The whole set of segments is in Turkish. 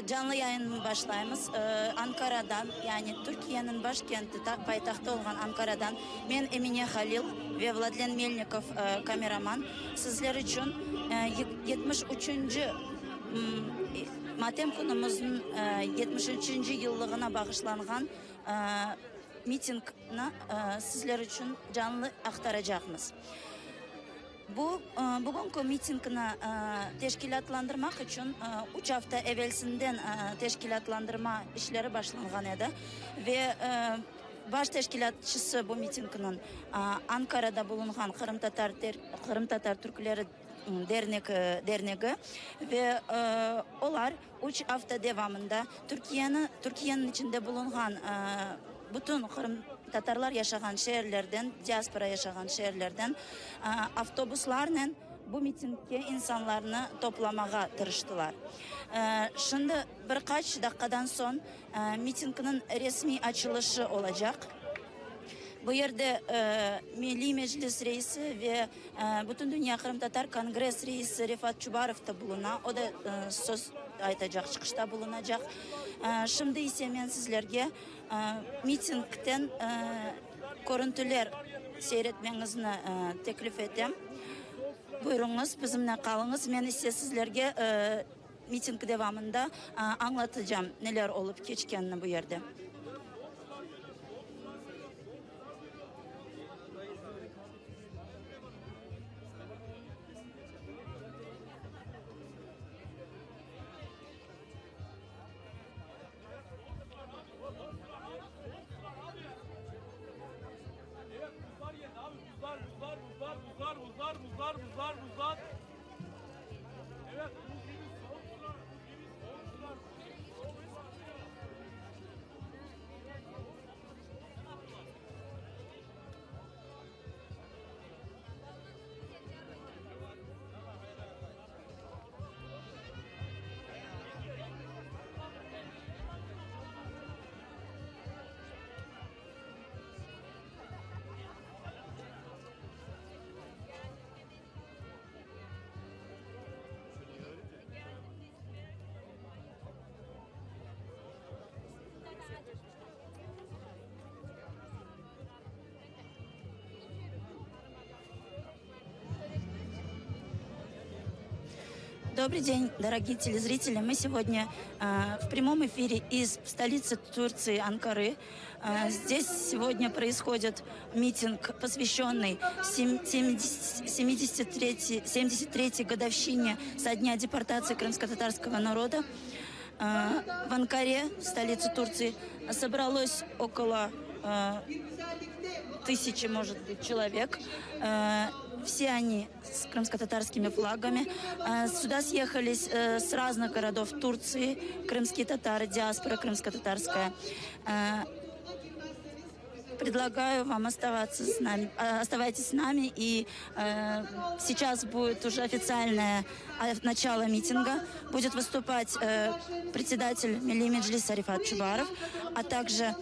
canlı yayın başlayımız. Ankara'dan, yani Türkiye'nin başkenti, paytaxtı olan Ankara'dan men Emine Halil ve Vladlen Melnikov kameraman sizler için 73. Matem kunumuzun 73. yıllığına bağışlanan mitingni sizler için canlı aktaracağımız. Bugünkü mitingni teşkilatlandırmak için 3 hafta evvelsinden teşkilatlandırma işleri başlangan edi ve baş teşkilatçısı bu mitinginin Ankara'da bulunan Kırım Tatar Türkleri Derneği ve onlar 3 hafta devamında Türkiye'nin içinde bulunan bütün Kırım Tatarlar yaşayan şehirlerden, diaspora yaşayan şehirlerden avtobuslarla bu mitingge insanlarını toplamaya tırıştılar. Şimdi birkaç dakikadan sonra mitingin resmi açılışı olacak. Bu yerde Milli Meclis Reisi ve bütün Dünya Kırım Tatar Kongres Reisi Rifat Çubarov da buluna. O da söz aytacak, çıkışta bulunacak. Şimdi ise ben sizlerge mitingden görüntüler seyretmenizni teklif ettim. Buyurunuz, bizimle kalınız. Ben ise sizlerge miting devamında anlatacağım neler olup geçkenini bu yerde. Buzlar. Evet, soğuklar. Добрый день, дорогие телезрители. Мы сегодня в прямом эфире из столицы Турции, Анкары. Здесь сегодня происходит митинг, посвященный 73-й годовщине со дня депортации крымско-татарского народа. В Анкаре, столице Турции, собралось около 1000, может быть, человек. Все они с крымско-татарскими флагами. Сюда съехались с разных городов Турции крымские татары, диаспора крымско-татарская. Предлагаю вам оставаться с нами. Оставайтесь с нами, и сейчас будет уже официальное начало митинга. Будет выступать председатель Milli Meclis Rifat Çubarov, а также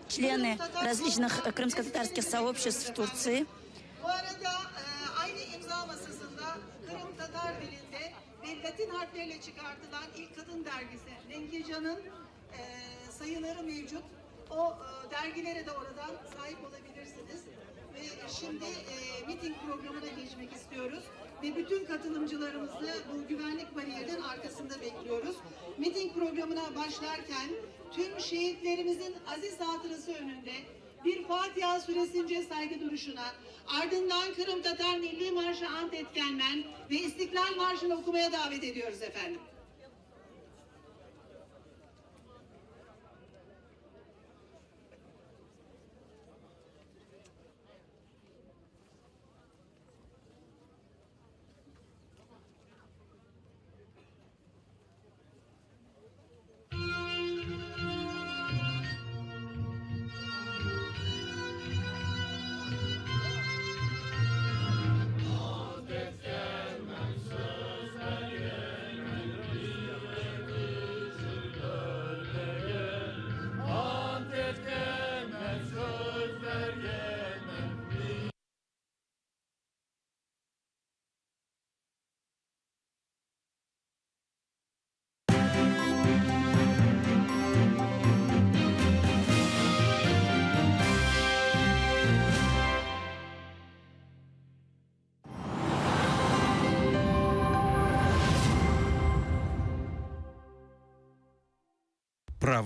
члены различных крымско-татарских сообществ в Турции. Kırım Tatar dilinde ve Latin harflerle çıkartılan ilk kadın dergisi Lengecan'ın sayıları mevcut. O dergilere de oradan sahip olabilirsiniz. Ve şimdi miting programına geçmek istiyoruz. Ve bütün katılımcılarımızı bu güvenlik bariyerinin arkasında bekliyoruz. Miting programına başlarken tüm şehitlerimizin aziz hatırası önünde bir Fatiha süresince saygı duruşuna, ardından Kırım Tatar Milli Marşı ant etkenmen ve İstiklal Marşı'nı okumaya davet ediyoruz efendim.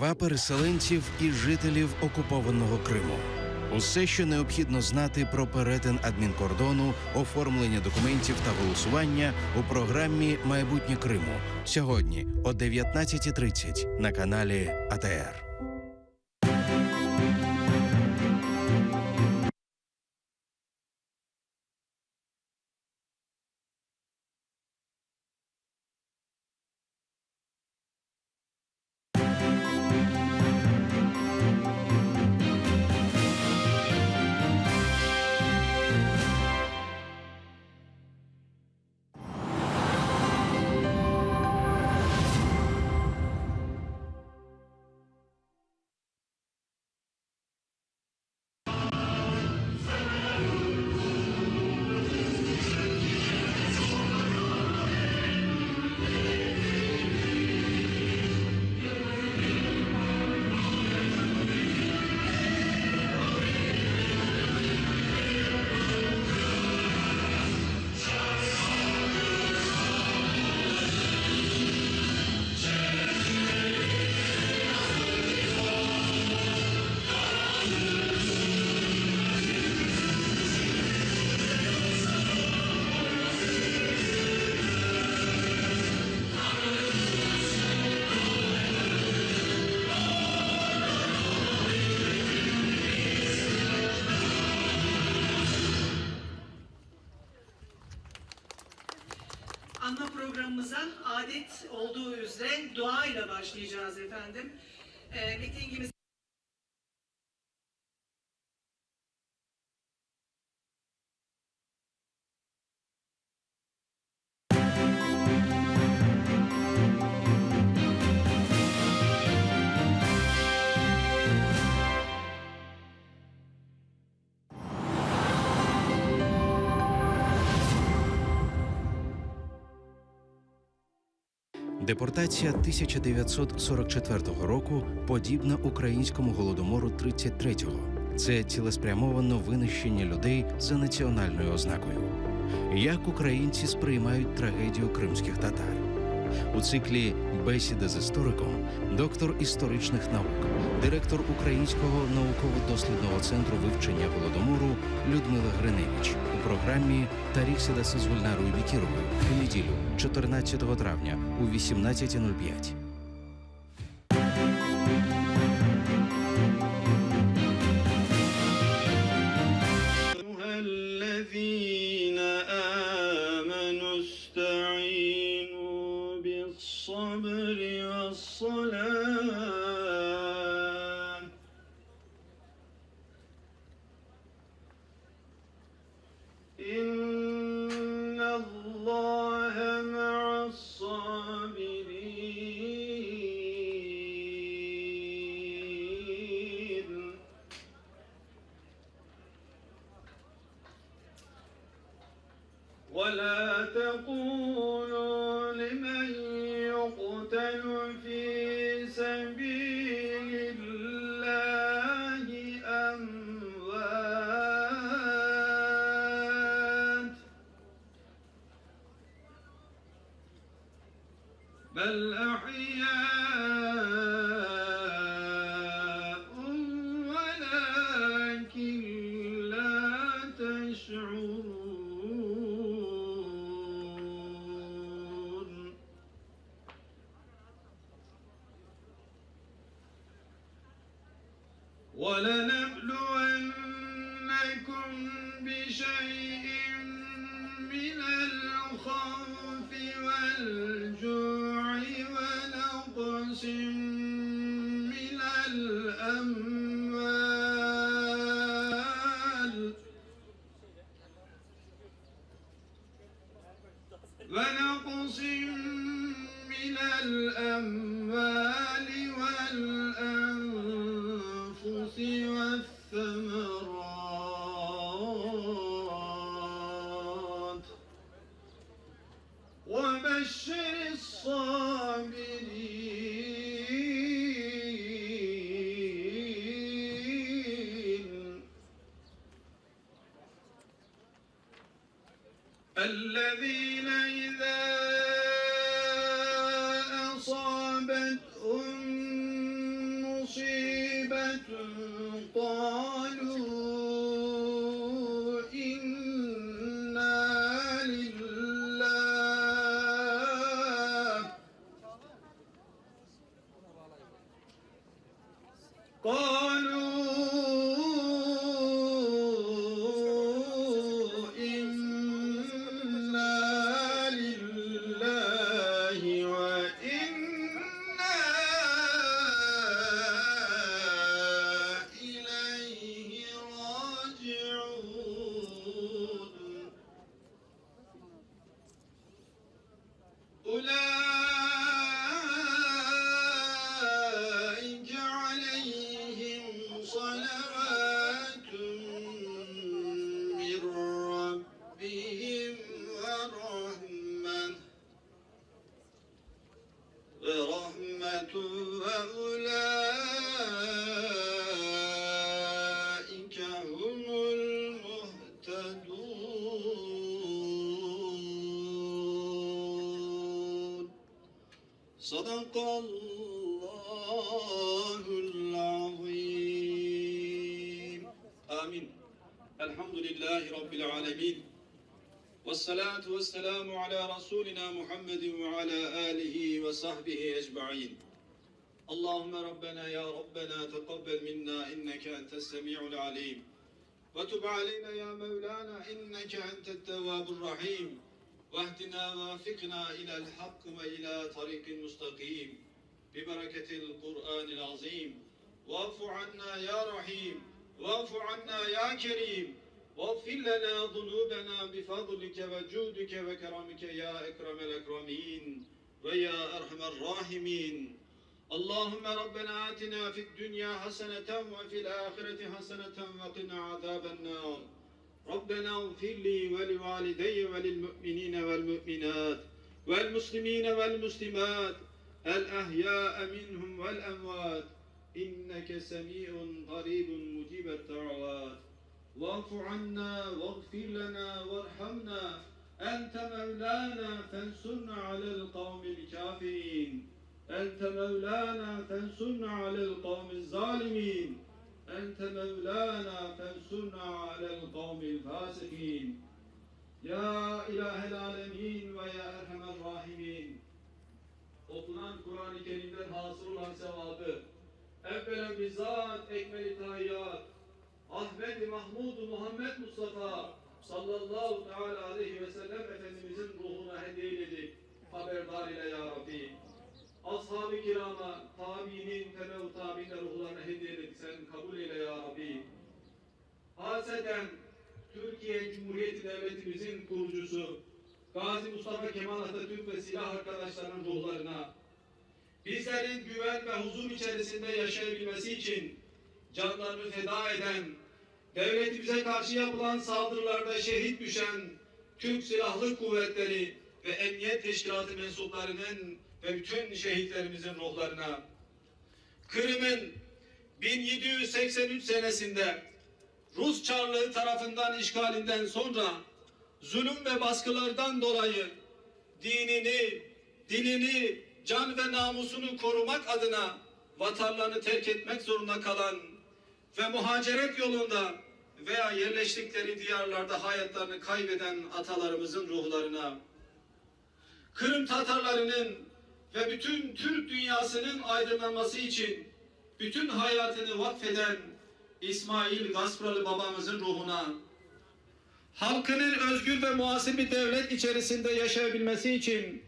права переселенців і жителів окупованого Криму. Усе, що необхідно знати про перетин адмінкордону, оформлення документів та голосування у програмі «Майбутнє Криму» сьогодні о 19:30 на каналі АТR. Anma programımıza adet olduğu üzere dua ile başlayacağız efendim. Mitingimiz Депортація 1944 року подібна українському голодомору 33-го. Це цілеспрямоване винищення людей за національною ознакою. Як українці сприймають трагедію кримських татар? У циклі «Бесіда з істориком» доктор історичних наук, директор Українського науково-дослідного центру вивчення голодомору Людмила Гриневич у програмі «Таріх Седасы з Гульнарою Бекіровою» у неділю 14 травня у 18:05. ولا تقولوا لمن يقتل في سبيل الله أموات بل أحياء ولكن لا تشعرون ولنبلونكم بشيء من الخوف والجوع ونقص من الأموال والأنفس والثمرات وبشر الصابرين الذين إذا أصابتهم صلوات من ربهم ورحمة وأولئك هم المهتدون صدق الله العظيم آمين الحمد لله رب العالمين والصلاة والسلام على رسولنا محمد وعلى آله وصحبه أجمعين اللهم ربنا يا ربنا تقبل منا إنك أنت السميع العليم وتب علينا يا مولانا إنك أنت التواب الرحيم واهدنا ووفقنا إلى الحق وإلى طريق مستقيم ببركة القرآن العظيم واعف عنا يا رحيم واعف عنا يا كريم واغفر لنا ذنوبنا بفضلك وجودك وكرمك يا أكرم الأكرمين ويا أرحم الراحمين اللهم ربنا آتنا في الدنيا حسنة وفي الآخرة حسنة وقنا عذاب النار ربنا اغفر لي ولوالدي وللمؤمنين والمؤمنات والمسلمين والمسلمات الأحياء منهم والأموات إنك سميع قريب مجيب الدعوات واعف عنا واغفر لنا وارحمنا أنت مولانا فانصرنا على القوم الكافرين أنت مولانا فانصرنا على القوم الظالمين أنت مولانا فانصرنا على القوم الفاسقين يا إله العالمين ويا أرحم الراحمين Okunan Kur'an-ı Kerim'den hasıl olan sevabı evvela bizzat ekmel-i tahiyyat Ahmet-i Mahmud-u Muhammed Mustafa sallallahu teala aleyhi ve sellem Efendimizin ruhuna hediye edip haberdar ile ya Rabbi. Ashab-ı kirama, tabiinin, tebe-u tabiine ruhlarına hediye edip sen kabul eyle ya Rabbi. Haseden Türkiye Cumhuriyeti Devletimizin kurucusu Gazi Mustafa Kemal Atatürk ve silah arkadaşlarının ruhlarına bizlerin güven ve huzur içerisinde yaşayabilmesi için canlarını feda eden, devletimize karşı yapılan saldırılarda şehit düşen Türk Silahlı Kuvvetleri ve Emniyet Teşkilatı mensuplarının ve bütün şehitlerimizin ruhlarına, Kırım'ın 1783 senesinde Rus Çarlığı tarafından işgalinden sonra zulüm ve baskılardan dolayı dinini, dilini, can ve namusunu korumak adına vatanlarını terk etmek zorunda kalan ve muhaceret yolunda veya yerleştikleri diyarlarda hayatlarını kaybeden atalarımızın ruhlarına, Kırım Tatarlarının ve bütün Türk dünyasının aydınlanması için bütün hayatını vakfeden İsmail Gaspralı babamızın ruhuna, halkının özgür ve muasır bir devlet içerisinde yaşayabilmesi için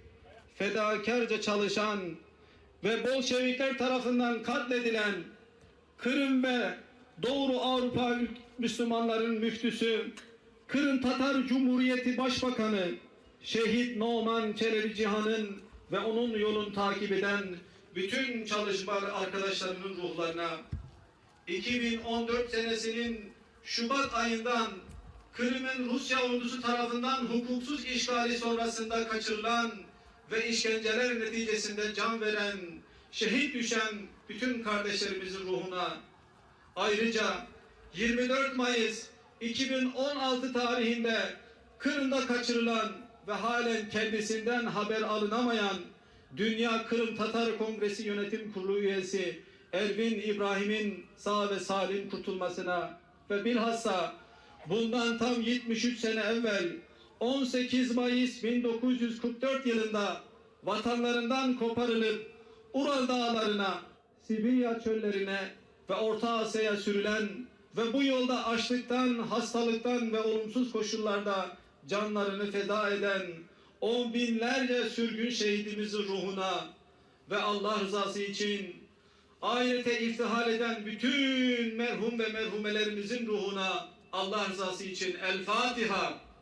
fedakarca çalışan ve Bolşevikler tarafından katledilen Kırım ve Doğu Avrupa Müslümanların müftüsü, Kırım Tatar Cumhuriyeti Başbakanı Şehit Noman Çelebi Cihan'ın ve onun yolunu takip eden bütün çalışma arkadaşlarının ruhlarına 2014 senesinin Şubat ayından Kırım'ın Rusya ordusu tarafından hukuksuz işgali sonrasında kaçırılan ve işkenceler neticesinde can veren, şehit düşen bütün kardeşlerimizin ruhuna, ayrıca 24 Mayıs 2016 tarihinde Kırım'da kaçırılan ve halen kendisinden haber alınamayan Dünya Kırım Tatar Kongresi Yönetim Kurulu üyesi Ervin İbrahim'in sağ ve salim kurtulmasına ve bilhassa bundan tam 73 sene evvel 18 Mayıs 1944 yılında vatanlarından koparılıp Ural dağlarına, Sibirya çöllerine ve Orta Asya'ya sürülen ve bu yolda açlıktan, hastalıktan ve olumsuz koşullarda canlarını feda eden on binlerce sürgün şehidimizin ruhuna ve Allah rızası için ahirete iftihar eden bütün merhum ve merhumelerimizin ruhuna Allah rızası için El Fatiha.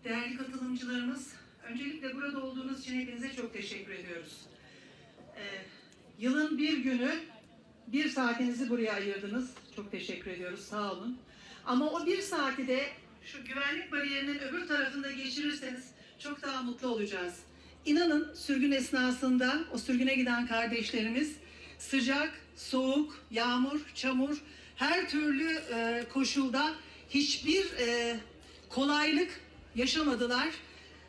değerli katılımcılarımız, öncelikle burada olduğunuz için hepinize çok teşekkür ediyoruz. Yılın bir günü, 1 saatinizi buraya ayırdınız. Çok teşekkür ediyoruz, sağ olun. Ama o 1 saati de şu güvenlik bariyerinin öbür tarafında geçirirseniz çok daha mutlu olacağız. İnanın sürgün esnasında o sürgüne giden kardeşlerimiz sıcak, soğuk, yağmur, çamur, her türlü koşulda hiçbir kolaylık yaşamadılar.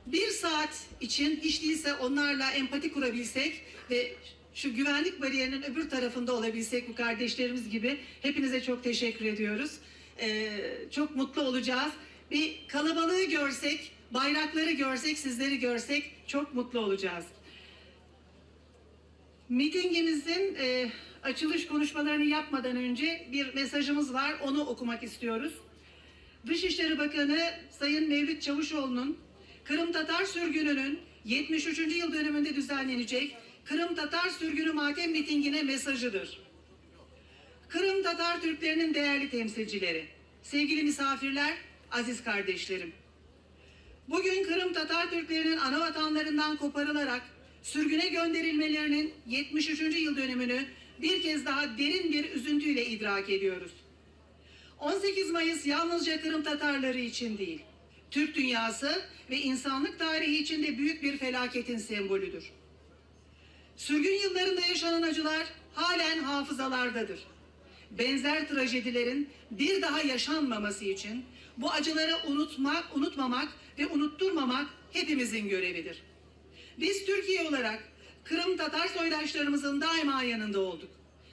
1 saat için hiç değilse onlarla empati kurabilsek ve şu güvenlik bariyerinin öbür tarafında olabilsek bu kardeşlerimiz gibi, hepinize çok teşekkür ediyoruz. Çok mutlu olacağız. Bir kalabalığı görsek, bayrakları görsek, sizleri görsek çok mutlu olacağız. Mitingimizin açılış konuşmalarını yapmadan önce bir mesajımız var. Onu okumak istiyoruz. Dışişleri Bakanı Sayın Mevlüt Çavuşoğlu'nun Kırım Tatar sürgününün 73. yıl dönümünde düzenlenecek Kırım Tatar sürgünü matem mitingine mesajıdır. Kırım Tatar Türklerinin değerli temsilcileri, sevgili misafirler, aziz kardeşlerim. Bugün Kırım Tatar Türklerinin ana vatanlarından koparılarak sürgüne gönderilmelerinin 73. yıl dönümünü bir kez daha derin bir üzüntüyle idrak ediyoruz. 18 Mayıs yalnızca Kırım Tatarları için değil, Türk dünyası ve insanlık tarihi için de büyük bir felaketin sembolüdür. Sürgün yıllarında yaşanan acılar halen hafızalardadır. Benzer trajedilerin bir daha yaşanmaması için bu acıları unutmamak ve unutturmamak hepimizin görevidir. Biz Türkiye olarak Kırım Tatar soydaşlarımızın daima yanında olduk.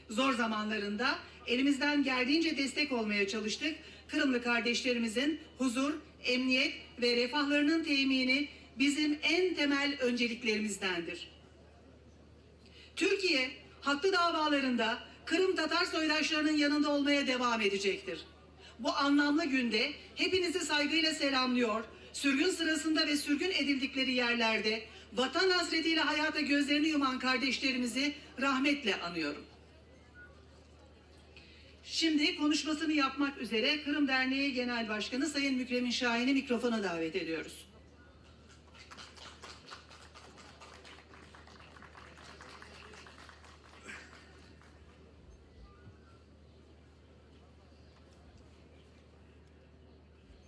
Zor zamanlarında elimizden geldiğince destek olmaya çalıştık. Kırımlı kardeşlerimizin huzur, emniyet ve refahlarının temini bizim en temel önceliklerimizdendir. Türkiye, haklı davalarında Kırım Tatar soydaşlarının yanında olmaya devam edecektir. Bu anlamlı günde hepinizi saygıyla selamlıyor, sürgün sırasında ve sürgün edildikleri yerlerde vatan hasretiyle hayata gözlerini yuman kardeşlerimizi rahmetle anıyorum. Şimdi konuşmasını yapmak üzere Kırım Derneği Genel Başkanı Sayın Mükremin Şahin'i mikrofona davet ediyoruz.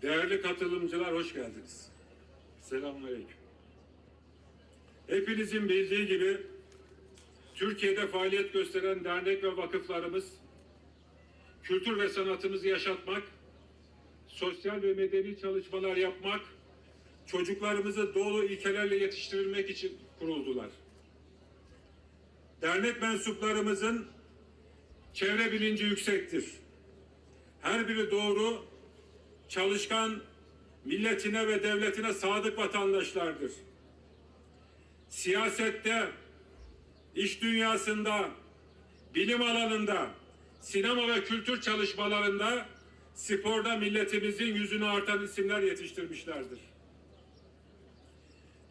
Değerli katılımcılar, hoş geldiniz. Selamünaleyküm. Hepinizin bildiği gibi Türkiye'de faaliyet gösteren dernek ve vakıflarımız kültür ve sanatımızı yaşatmak, sosyal ve medeni çalışmalar yapmak, çocuklarımızı doğru ilkelerle yetiştirilmek için kuruldular. Dernek mensuplarımızın çevre bilinci yüksektir. Her biri doğru, çalışkan, milletine ve devletine sadık vatandaşlardır. Siyasette, iş dünyasında, bilim alanında, sinema ve kültür çalışmalarında, sporda milletimizin yüzünü artan isimler yetiştirmişlerdir.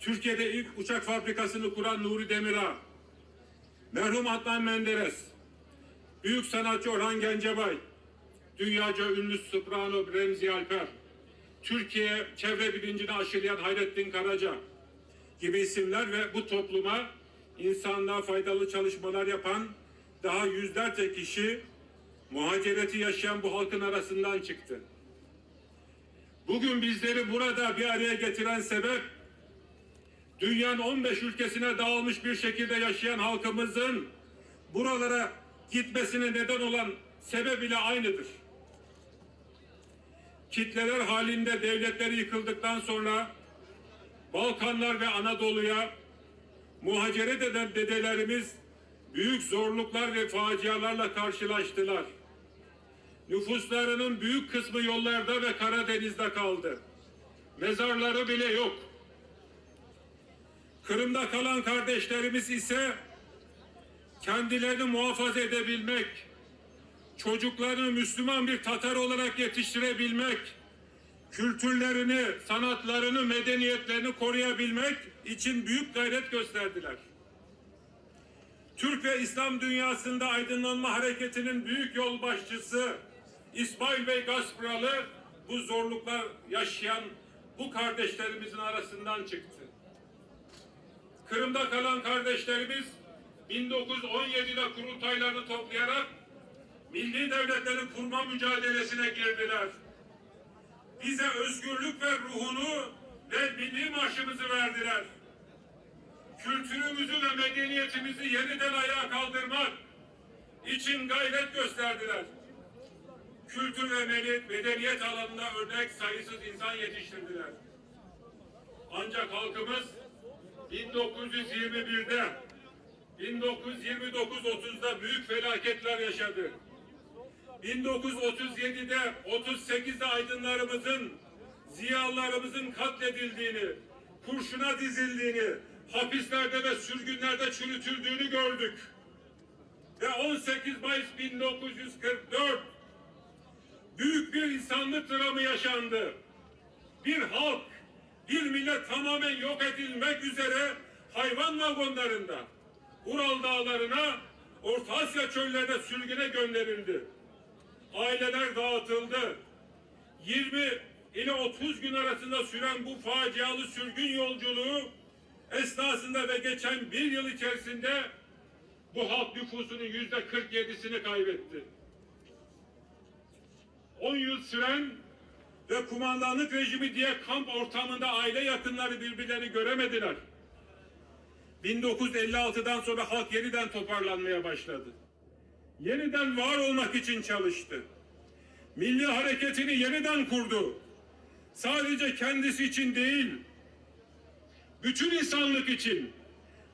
Türkiye'de ilk uçak fabrikasını kuran Nuri Demirağ, merhum Adnan Menderes, büyük sanatçı Orhan Gencebay, dünyaca ünlü soprano Remzi Alper, Türkiye çevre bilincini aşılayan Hayrettin Karaca gibi isimler ve bu topluma insanlığa faydalı çalışmalar yapan daha yüzlerce kişi muhacireti yaşayan bu halkın arasından çıktı. Bugün bizleri burada bir araya getiren sebep, dünyanın 15 ülkesine dağılmış bir şekilde yaşayan halkımızın buralara gitmesine neden olan sebep ile aynıdır. Kitleler halinde devletleri yıkıldıktan sonra Balkanlar ve Anadolu'ya muhaciret eden dedelerimiz büyük zorluklar ve facialarla karşılaştılar. Nüfuslarının büyük kısmı yollarda ve Karadeniz'de kaldı. Mezarları bile yok. Kırım'da kalan kardeşlerimiz ise kendilerini muhafaza edebilmek, çocuklarını Müslüman bir Tatar olarak yetiştirebilmek, kültürlerini, sanatlarını, medeniyetlerini koruyabilmek için büyük gayret gösterdiler. Türk ve İslam dünyasında aydınlanma hareketinin büyük yol başçısı İsmail Bey Gaspıralı bu zorluklar yaşayan bu kardeşlerimizin arasından çıktı. Kırım'da kalan kardeşlerimiz 1917'de kurultaylarını toplayarak milli devletlerin kurma mücadelesine girdiler. Bize özgürlük ve ruhunu ve milli marşımızı verdiler. Kültürümüzü ve medeniyetimizi yeniden ayağa kaldırmak için gayret gösterdiler. Kültür ve medeniyet alanında örnek sayısız insan yetiştirdiler. Ancak halkımız 1921'de, 1929-30'da büyük felaketler yaşadı. 1937'de, 38'de aydınlarımızın, ziyalılarımızın katledildiğini, kurşuna dizildiğini, hapislerde ve sürgünlerde çürütüldüğünü gördük. Ve 18 Mayıs 1944 büyük bir insanlık dramı yaşandı. Bir halk, bir millet tamamen yok edilmek üzere hayvan vagonlarında Ural dağlarına, Orta Asya çöllerine sürgüne gönderildi. Aileler dağıtıldı. 20 ile 30 gün arasında süren bu facialı sürgün yolculuğu esnasında ve geçen bir yıl içerisinde bu halk nüfusunun %47'sini kaybetti. 10 yıl süren ve kumandanlık rejimi diye kamp ortamında aile yakınları birbirlerini göremediler. 1956'dan sonra halk yeniden toparlanmaya başladı. Yeniden var olmak için çalıştı. Milli hareketini yeniden kurdu. Sadece kendisi için değil, bütün insanlık için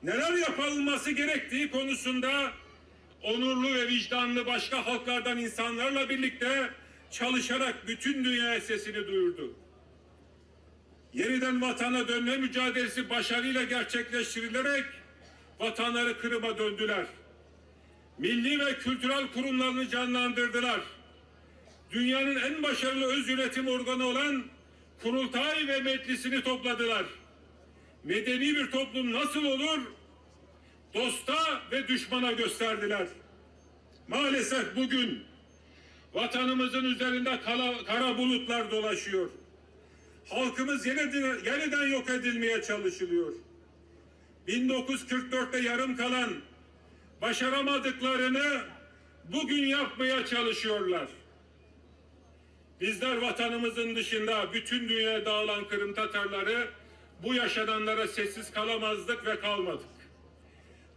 neler yapılması gerektiği konusunda onurlu ve vicdanlı başka halklardan insanlarla birlikte çalışarak bütün dünyaya sesini duyurdu. Yeniden vatana dönme mücadelesi başarıyla gerçekleştirilerek vatanları Kırım'a döndüler. Milli ve kültürel kurumlarını canlandırdılar. Dünyanın en başarılı öz yönetim organı olan Kurultay ve Meclisini topladılar. Medeni bir toplum nasıl olur? Dosta ve düşmana gösterdiler. Maalesef bugün vatanımızın üzerinde kara bulutlar dolaşıyor. Halkımız yeniden yok edilmeye çalışılıyor. 1944'te yarım kalan, başaramadıklarını bugün yapmaya çalışıyorlar. Bizler vatanımızın dışında bütün dünyaya dağılan Kırım Tatarları bu yaşananlara sessiz kalamazdık ve kalmadık.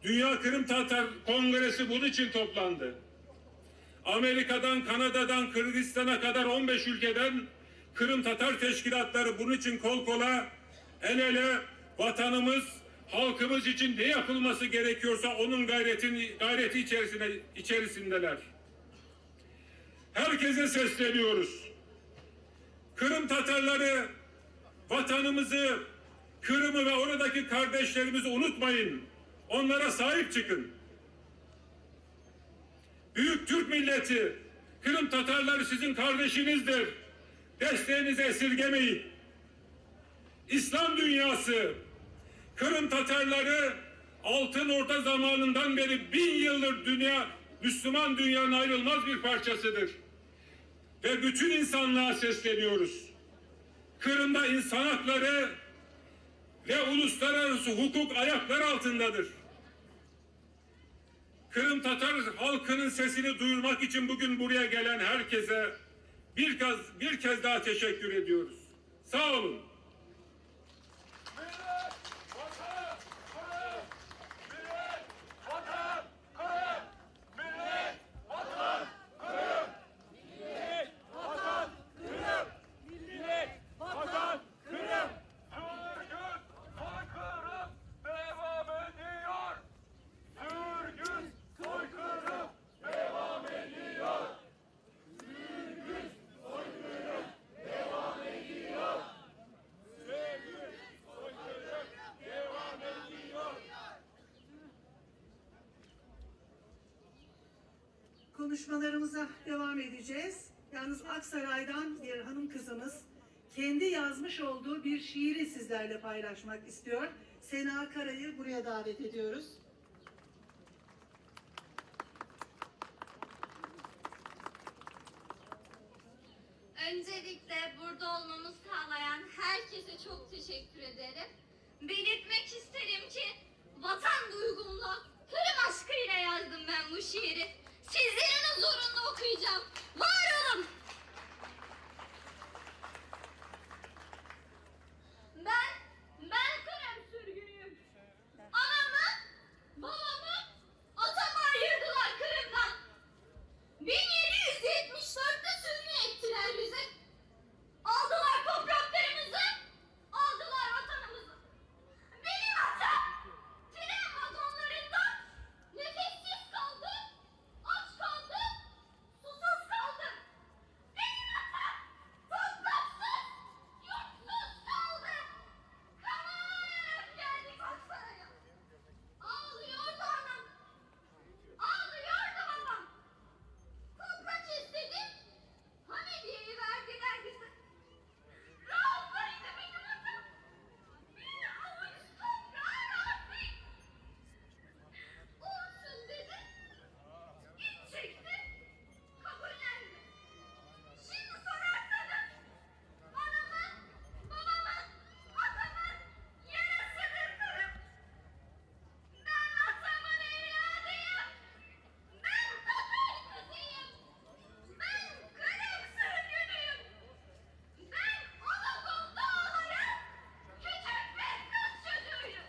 Dünya Kırım Tatar Kongresi bunun için toplandı. Amerika'dan, Kanada'dan, Kırgızistan'a kadar 15 ülkeden Kırım Tatar teşkilatları bunun için kol kola, el ele vatanımız, halkımız için ne yapılması gerekiyorsa onun gayreti içerisindeler. Herkese sesleniyoruz. Kırım Tatarları vatanımızı, Kırım'ı ve oradaki kardeşlerimizi unutmayın. Onlara sahip çıkın. Büyük Türk milleti, Kırım Tatarları sizin kardeşinizdir. Desteğinizi esirgemeyin. İslam dünyası, Kırım Tatarları Altın Orta zamanından beri 1000 yıldır Müslüman dünyanın ayrılmaz bir parçasıdır. Ve bütün insanlığa sesleniyoruz. Kırım'da insan hakları ve uluslararası hukuk ayaklar altındadır. Kırım Tatar halkının sesini duyurmak için bugün buraya gelen herkese bir kez daha teşekkür ediyoruz. Sağ olun. Konuşmalarımıza devam edeceğiz. Yalnız Aksaray'dan bir hanım kızımız kendi yazmış olduğu bir şiiri sizlerle paylaşmak istiyor. Sena Kara'yı buraya davet ediyoruz. Öncelikle burada olmamı sağlayan herkese çok teşekkür ederim. Belirtmek isterim ki vatan duygumla, Kırım aşkıyla yazdım ben bu şiiri. Sizlerin huzurunda okuyacağım. Var olun! Ben Kırım sürgünüyüm. Anamı, babamı, atamı ayırdılar Kırım'dan. 1774'te sürgün ettiler bizi. Aldılar topraklarımızı, aldılar vatanımızı. Benim atam tren vagonlarında nefessiz kaldı, aç kaldı, susuz kaldı. Benim atam topraksız, yurtsuz kaldı. Kanararak geldik Aksaray'a. Ağlıyordu anam, ağlıyordu babam. Toprak istedim, Hamidiye'yi verdiler bize. Rahatlarıydı benim atam. Bir avuç toprağa razı. Olsun dedi, iç çekti, kabullendi. Şimdi sorarsanız, anamın, babamın, atamın yarasıdır Kırım. Ben atamın evladıyım. Ben Tatar kızıyım. Ben Kırım sürgünüyüm. Ben Anadolu dağların küçük bir kız çocuğuyum.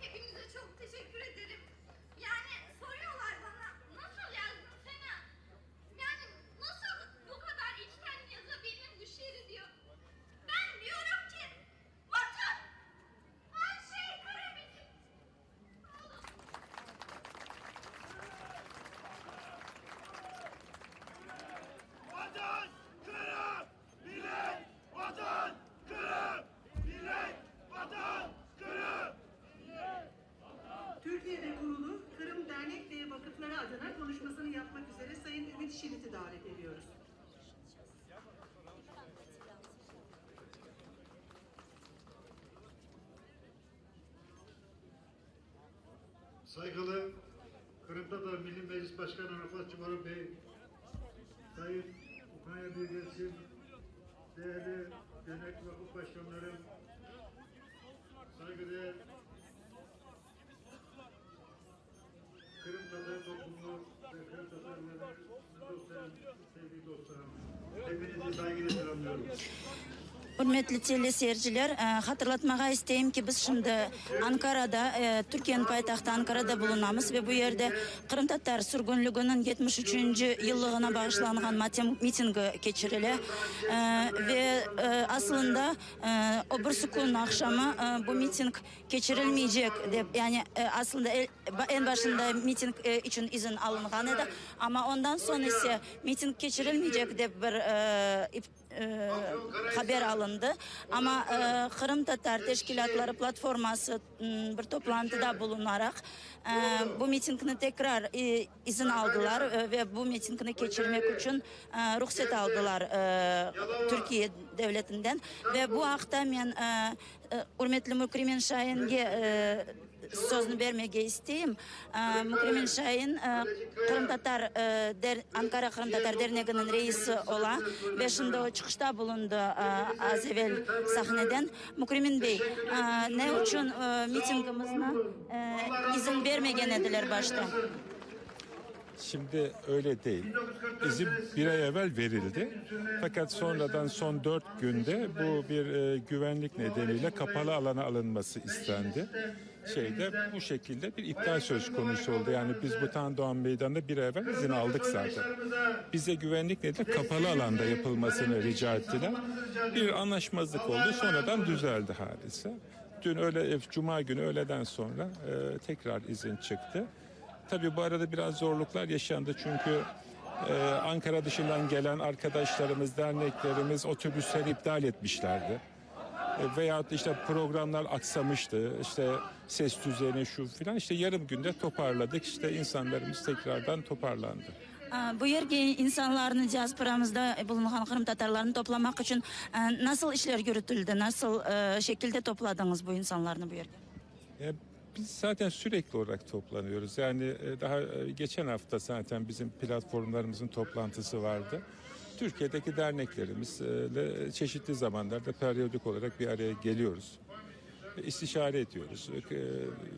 Hepinize çok teşekkür ederim. Yani soruyorlar bana nasıl yazdın Sena? Yani nasıl bu kadar içten yazabildin bu şiiri diyor. Ben diyorum ki vatan her şey Kırım için. Vatan, Kırım, millet, vatan, Kırım, millet, vatan, Kırım. Türkiye'de kurulu Kırım Dernek ve Vakıfları adına konuşmasını yapmak üzere Sayın Ümit Şirit'i davet ediyoruz. Saygılı Kırım Tatar Milli Meclis Başkanı Arafat Cumhurbaşkanı Bey, Sayın Ukrayna Büyükelçisi, değerli dernek vakıf başkanlarım, saygıdeğer Kırım Tatar toplumu ve Kırım Tatarları, sevgili dostlarım, hepinizi saygıyla selamlıyorum. Hürmetli teleseyirciler, hatırlatmağa isteyeyim ki biz şimdi Ankara'da, Türkiye'nin payitahtı Ankara'da bulunamız ve bu yerde Kırım Tatar sürgünlüğünün 73. yıllığına bağışlanan mitingi geçirildi. Ve aslında o bir sükun akşamı bu miting geçirilmeyecek. Yani aslında en başında miting için izin alıngan idi ama ondan sonra ise miting geçirilmeyecek diye bir haber alındı. Ama Kırım Tatar Teşkilatları Platforması bir toplantıda bulunarak bu mitingini tekrar izin aldılar ve bu mitingini geçirmek için ruhsat aldılar Türkiye devletinden ve bu hafta ben hürmetli Mükremin Şahin'e sözünü vermeye isteyeyim. Mükremin Şahin Kırım Tatar Ankara Kırım Tatar Derneği'nin reisi olan ve şimdi o çıkışta bulundu az evvel sahneden. Mükremin Bey, ne için mitingimizine izin vermeyendiler başta? Şimdi öyle değil. İzin bir ay evvel verildi. Fakat sonradan son 4 günde bu bir güvenlik nedeniyle kapalı alana alınması istendi. Bu şekilde bir iptal söz konusu oldu. Yani biz bu Doğan Meydanı'nda bir ay evvel izin aldık zaten. Bize güvenlik nedeniyle kapalı alanda yapılmasını rica ettiler. Bir anlaşmazlık oldu. Sonradan düzeldi hadise. Dün Cuma günü öğleden sonra tekrar izin çıktı. Tabii bu arada biraz zorluklar yaşandı çünkü Ankara dışından gelen arkadaşlarımız, derneklerimiz otobüsleri iptal etmişlerdi. Veyahut işte programlar aksamıştı, işte ses düzeni şu filan, işte yarım günde toparladık, işte insanlarımız tekrardan toparlandı. Bu yerge insanların diasporamızda bulunan Kırım Tatarlarını toplamak için nasıl işler yürütüldü, nasıl şekilde topladınız bu insanlarını bu yerge? Biz zaten sürekli olarak toplanıyoruz. Yani daha geçen hafta zaten bizim platformlarımızın toplantısı vardı. Türkiye'deki derneklerimizle çeşitli zamanlarda periyodik olarak bir araya geliyoruz. İstişare ediyoruz.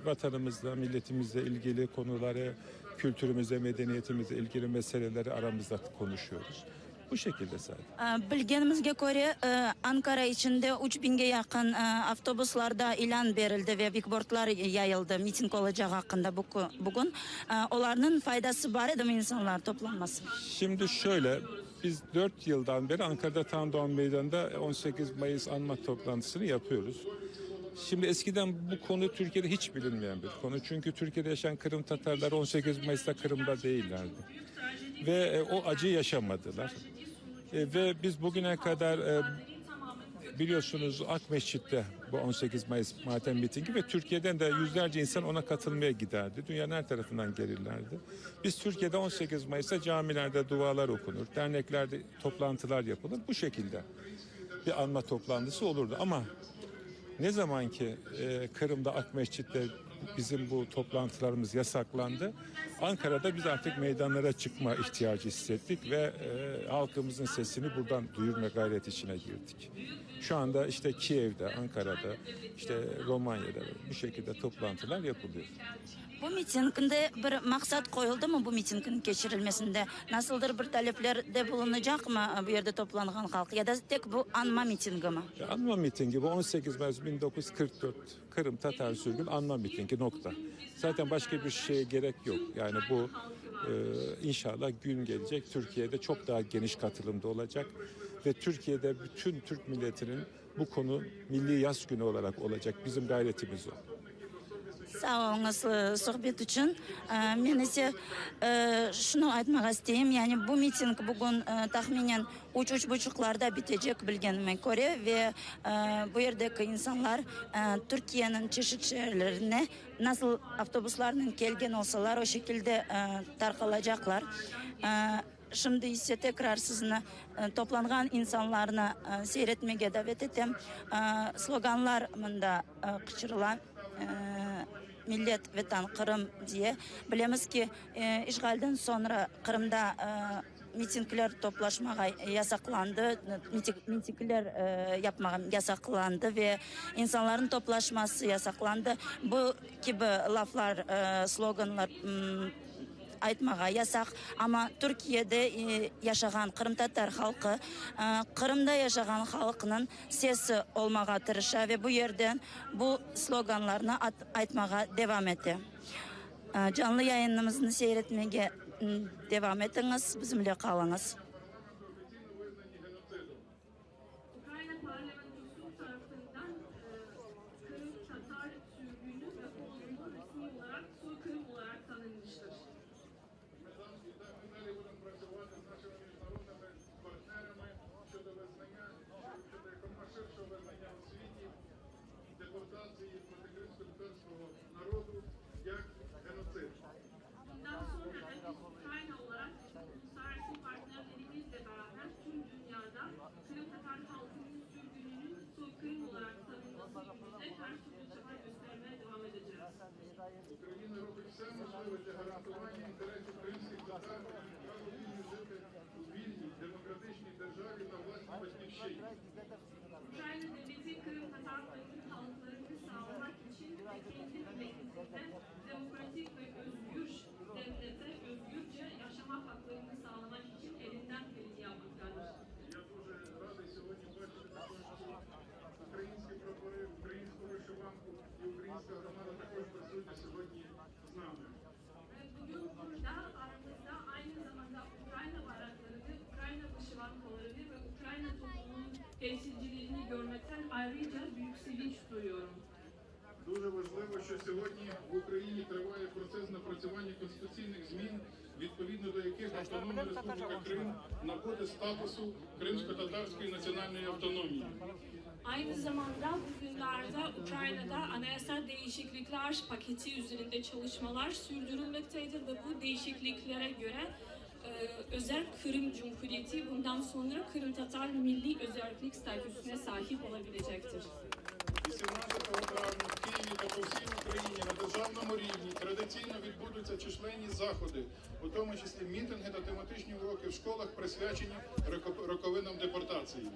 Vatanımızla, milletimizle ilgili konuları, kültürümüzle, medeniyetimizle ilgili meseleleri aramızda konuşuyoruz. Bu şekilde zaten. Bilgenimizge göre Ankara içinde 3000'e yakın avtobuslarda ilan verildi ve billboardlar yayıldı miting olacağı hakkında bugün. Onların faydası var mı insanlar toplanması? Şimdi şöyle, biz 4 yıldan beri Ankara'da Tan Doğan Meydanı'nda 18 Mayıs anma toplantısını yapıyoruz. Şimdi eskiden bu konu Türkiye'de hiç bilinmeyen bir konu. Çünkü Türkiye'de yaşayan Kırım Tatarları 18 Mayıs'ta Kırım'da değillerdi. Ve o acıyı yaşamadılar. Ve biz bugüne kadar biliyorsunuz Akmeşit'te bu 18 Mayıs matem mitingi ve Türkiye'den de yüzlerce insan ona katılmaya giderdi. Dünyanın her tarafından gelirlerdi. Biz Türkiye'de 18 Mayıs'ta camilerde dualar okunur, derneklerde toplantılar yapılır. Bu şekilde bir anma toplantısı olurdu. Ama ne zaman ki Kırım'da Akmeşit'te bizim bu toplantılarımız yasaklandı, Ankara'da biz artık meydanlara çıkma ihtiyacı hissettik ve halkımızın sesini buradan duyurma gayreti içine girdik. Şu anda işte Kiev'de, Ankara'da, işte Romanya'da bu şekilde toplantılar yapılıyor. Bu mitingde bir maksat koyuldu mu bu mitingin geçirilmesinde? Nasıldır bir taleplerde bulunacak mı bu yerde toplanan halk ya da tek bu anma mitingi mi? Anma mitingi bu 18 Mayıs 1944 Kırım Tatar sürgün anma mitingi nokta. Zaten başka bir şeye gerek yok. Yani bu inşallah gün gelecek Türkiye'de çok daha geniş katılımda olacak ve Türkiye'de bütün Türk milletinin bu konu milli yas günü olarak olacak. Bizim gayretimiz o. Sağ olunuz sohbet için. Ben ise şunu aytmak isteyeyim. Yani bu miting bugün tahminen 3-3.30'larda bitecek bilgenime göre ve bu yerdeki insanlar Türkiye'nin çeşitli şehirlerine nasıl avtobuslarla gelgen olsalar o şekilde tarkalacaklar. Şimdi ise tekrar sizinle toplangan insanlarını seyretmeye davet ettim. Sloganlarında kıçırılan millet vatan Kırım diye. Bilemiz ki işgalden sonra Kırım'da mitingler toplaşmaya yasaklandı, mitingler yapmaya yasaklandı ve insanların toplaşması yasaklandı. Bu gibi laflar, sloganlar aytmağa yasak ama Türkiye'de yaşayan Kırım Tatar halkı Kırım'da yaşayan halkının sesi olmağa tırışa ve bu yerden bu sloganlarını aytmağa devam etti. Canlı yayınımızı seyretmeye devam ediniz, bizimle kalınız. Ukrayna parlamentosu tarafından Kırım Tatar sürgünü ve oğlunun resmi olarak soykırım olarak tanınmıştır. Bundan sonra da biz Ukrayna olarak uluslararası partnerlerimizle beraber tüm dünyada Kırım Tatar halkının sürgününün soykırım olarak tanınması yönünde her türlü çaba göstermeye devam edeceğiz. Україна робить все можливе для гарантування інтересів кримських татар і право вільно жити у вільній, демократичній державі на власній батьківщині. Ukrayna devleti Kırım Tatarlarının halklarını sağlamak için ve kendi memleketinde demokratik ve özgür devlete özgürce yaşamak haklarını sağlamak için elinden geleni yapmaktadır. Я дуже радий сьогодні бачити також, що українські прапори, українську вишиванку і українська громада також присутні сьогодні з нами. Bugün burada aramızda aynı zamanda Ukrayna bayraklarını, Ukrayna vışıvankalarını ve Ukrayna toplumunun temsilcilerini görmekten ayrıca büyük sevinç duyuyorum. Дуже важливо, що сьогодні в Україні триває процес напрацювання конституційних змін, відповідно до яких Автономна Республіка Крим набуде статусу Кримсько-Татарської національної автономії. Aynı zamanda bugünlerde Ukrayna'da anayasal değişiklikler paketi üzerinde çalışmalar sürdürülmektedir ve bu değişikliklere göre özel Kırım Cumhuriyeti bundan sonra Kırım Tatar milli özellik statüsüne sahip olabilecektir. 18 травня в Києві та по всій Україні на численні заходи, у тому числі мітинги та тематичні уроки в школах, присвячені роковинам депортації.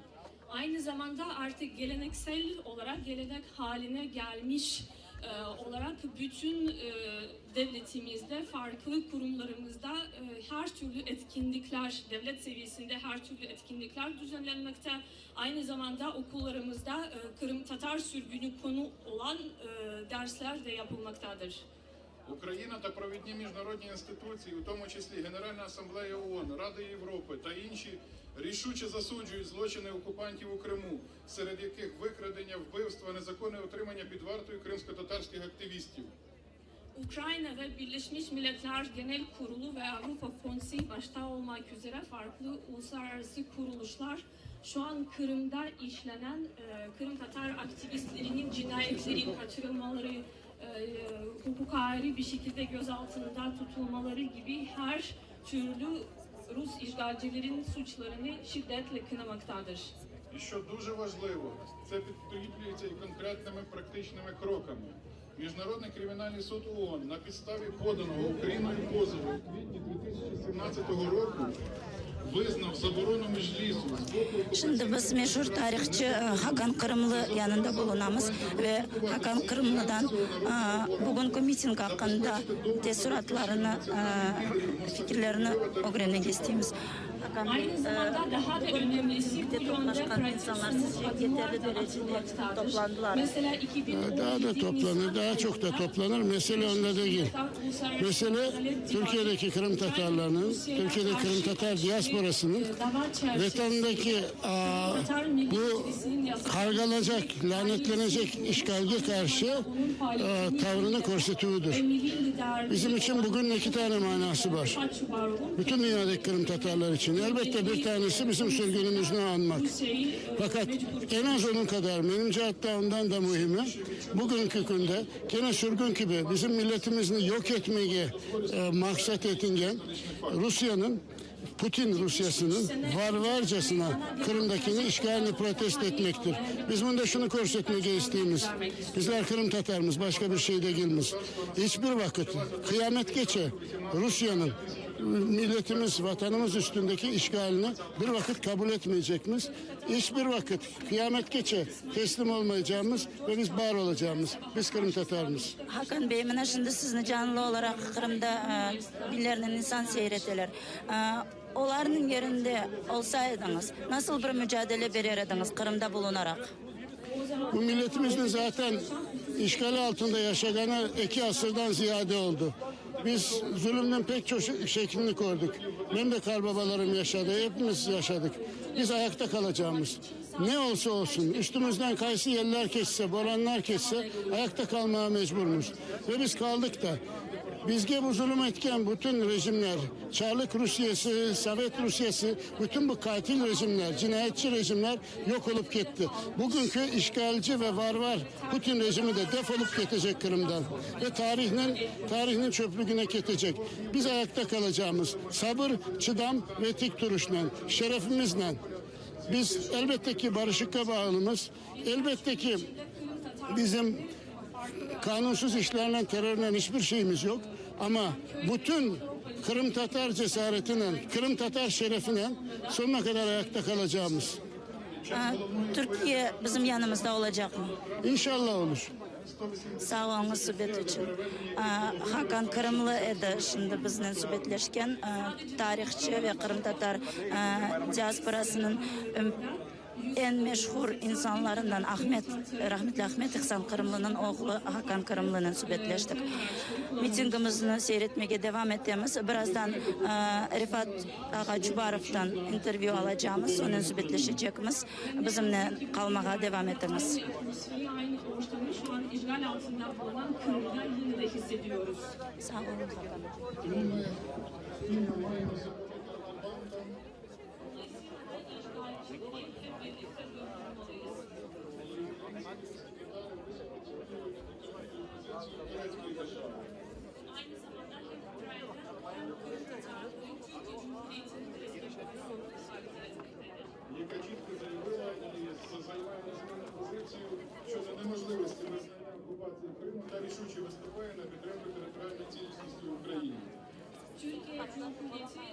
Aynı zamanda artık geleneksel olarak gelenek haline gelmiş olarak bütün devletimizde, farklı kurumlarımızda her türlü etkinlikler, devlet seviyesinde her türlü etkinlikler düzenlenmekte. Aynı zamanda okullarımızda Kırım Tatar sürgünü konu olan dersler de yapılmaktadır. Україна та провідні міжнародні інституції, у тому числі Генеральна асамблея ООН, Рада Європи та інші, рішуче засуджують злочини окупантів у Криму, серед яких викрадення, вбивства, незаконне утримання під вартою кримсько-татарських активістів. Ukrayna ve Birleşmiş Milletler Genel Kurulu ve Avrupa Konseyi başta olmak üzere farklı uluslararası kuruluşlar şu an Kırım'da işlenen Kırım Tatar aktivistlerinin cinayetleri, kaçırılmaları, hukuka ayrı bir şekilde gözaltında tutulmaları gibi her türlü Rus işgalcilerin suçlarını şiddetle kınamaktadır. І що дуже важливо, це підкріплюється і конкретними практичними кроками. Міжнародний кримінальний суд ООН на підставі поданого Україною позову у квітні 2017 року визнав заборону Меджлісу з боку... Şimdi biz meşhur tarihçi Hakan Kırımlı yanında bulunamız ve Hakan Kırımlı'dan bugünkü miting hakkında tesuratlarını, fikirlerini öğrenmek istiyoruz. Aynı zamanda daha da önemlisi bu yönde insanlar sizce yeterli derecede toplandılar. Mesela 2012 daha da toplanır, daha çok da toplanır. Mesele onda değil. Mesele Türkiye'deki Kırım Tatarlarının, Türkiye'de Kırım Tatar diasporasının vatandaki bu kargalanacak, lanetlenecek işgalge karşı tavrını korsetüdür. Bizim için bugün iki tane manası var. Bütün dünyadaki Kırım Tatarlar için. Elbette bir tanesi bizim sürgünümüzü anmak. Fakat en az onun kadar, benimce hatta ondan da mühimi, bugünkü günde gene sürgün gibi bizim milletimizi yok etmeye maksat etingen Rusya'nın, Putin Rusyası'nın varvarcasına Kırım'dakini işgalini protesto etmektir. Biz bunda şunu korsetmeye isteğimiz. Bizler Kırım Tatarımız, başka bir şey de gelmez. Hiçbir vakit kıyamet geçe Rusya'nın milletimiz, vatanımız üstündeki işgalini bir vakit kabul etmeyecekmiz. Hiçbir vakit kıyamet geçe teslim olmayacağımız ve biz var olacağımız. Biz Kırım Tatarımız. Hakan Bey, bana şimdi sizni canlı olarak Kırım'da birilerinin insan seyrettiler. Onların yerinde olsaydınız nasıl bir mücadele verirdiniz Kırım'da bulunarak? Bu milletimizin zaten işgal altında yaşayanı 2 asırdan ziyade oldu. Biz zulümün pek çok şeklini gördük. Benim de karbabalarım yaşadı, hepimiz yaşadık. Biz ayakta kalacağımız. Ne olsa olsun, üstümüzden kayısı yeller geçse, boranlar geçse ayakta kalmaya mecburmuz. Ve biz kaldık da. Bizge bu zulüm etken bütün rejimler, Çarlık Rusyası, Sovyet Rusyası, bütün bu katil rejimler, cinayetçi rejimler yok olup gitti. Bugünkü işgalci ve varvar Putin rejimi de defolup gidecek Kırım'dan. Ve tarihinin çöplüğüne gidecek. Biz ayakta kalacağımız sabır, çıdam ve tik duruşla, şerefimizle. Biz elbette ki barışıkla bağlımız, elbette ki bizim kanunsuz işlerle, terörle hiçbir şeyimiz yok. Ama bütün Kırım Tatar cesaretine, Kırım Tatar şerefine sonuna kadar ayakta kalacağımız. Türkiye bizim yanımızda olacak mı? İnşallah olur. Sağ olun söhbet için. Hakan Kırımlı edi şimdi bizden söhbetleşken tarihçi ve Kırım Tatar diasporasının en meşhur insanlarından rahmetli Ahmet İhsan Kırımlı'nın oğlu Hakan Kırımlı'nın söhbetleştik. Mitingimizni seyretmeye devam ettiğimiz birazdan Rifat Ağa Cubarov'dan interview alacağımız, onun söhbetleşeceğimiz. Bizimle kalmaya devam ediniz. Aynı ortamı şu an işgal altında bulunan Kırım'da yine de hissediyoruz. Sağ olun Hakan. Aynı zamanda hem Ukrayna'da hem Kırım Tatarlığı Türkiye Cumhuriyeti'nin de restorasyonu müsaade etmektedir. яка чітко заявила і займає незмінну позицію щодо неможливості визнання окупації Криму та рішуче виступає на підтримку територіальної цілісності України. Türkiye Cumhuriyeti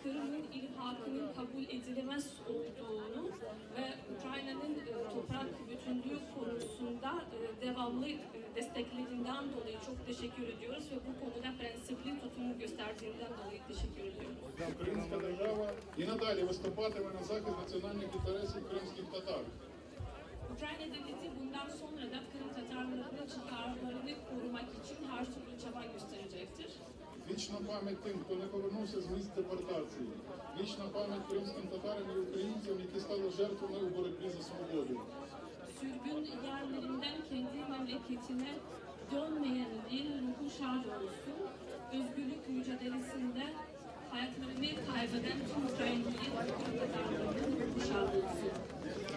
Kırım'ın ilhakının kabul edilemez olduğunu ve Ukrayna'nın toprak bütünlüğü konusunda devamlı desteklediğinden dolayı çok teşekkür ediyoruz ve bu konuda prensipli tutumu gösterdiğinden dolayı teşekkür ediyoruz. Українська держава і надалі виступатиме на захист національних інтересів кримських татар. Ukrayna devleti bundan sonra da Kırım Tatarlarının çıkarlarını korumak için her türlü çaba gösterecektir. Вічна пам'ять тим, хто не повернувся з місць депортації. Вічна пам'ять кримським татарам і українцям, які стали жертвами у боротьбі за свободу. Sürgün yerlerinden kendi memleketine dönmeyenlerin ruhu şad olsun. Özgürlük mücadelesinde hayatlarını kaybeden tüm Ukraynalıların Kırım Tatarlarının ruhu şad olsun.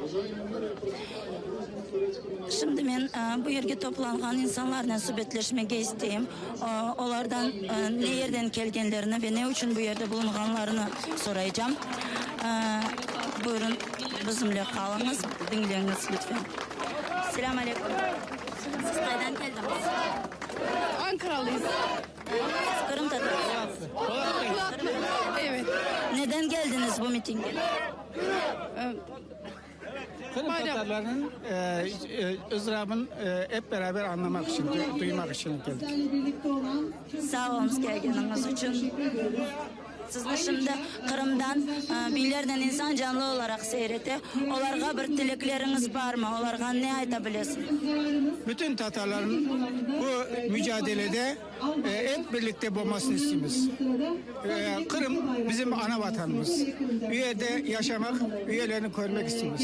Бажаємо миру і процвітання дружньому турецькому народу. Şimdi men bu yerge toplangan insanlarla söhbetleşmege isteyim. Onlardan ne yerden kelgenlerini ve ne için bu yerde bulunganlarını soracağım. Buyurun bizimle kalınız, dinleyiniz lütfen. Selamun aleyküm. Siz nereden geldiniz? Ankaralıyız. Siz Kırım Tatarı. Evet. Neden geldiniz bu mitinge? Kırım Tatarlarının ızdırabını hep beraber anlamak için, duymak için geldik. Sağ olunuz gelgeniniz için. Sizler şimdi Kırım'dan binlerden insan canlı olarak seyretti. Onlarga bir dilekleriniz var mı? Onlarga ne aytabilirsiniz? Bütün Tatarların bu mücadelede hep birlikte bulmasını istiyoruz. Kırım bizim ana vatanımız. Bir yerde yaşamak, üyelerini korumak istiyoruz.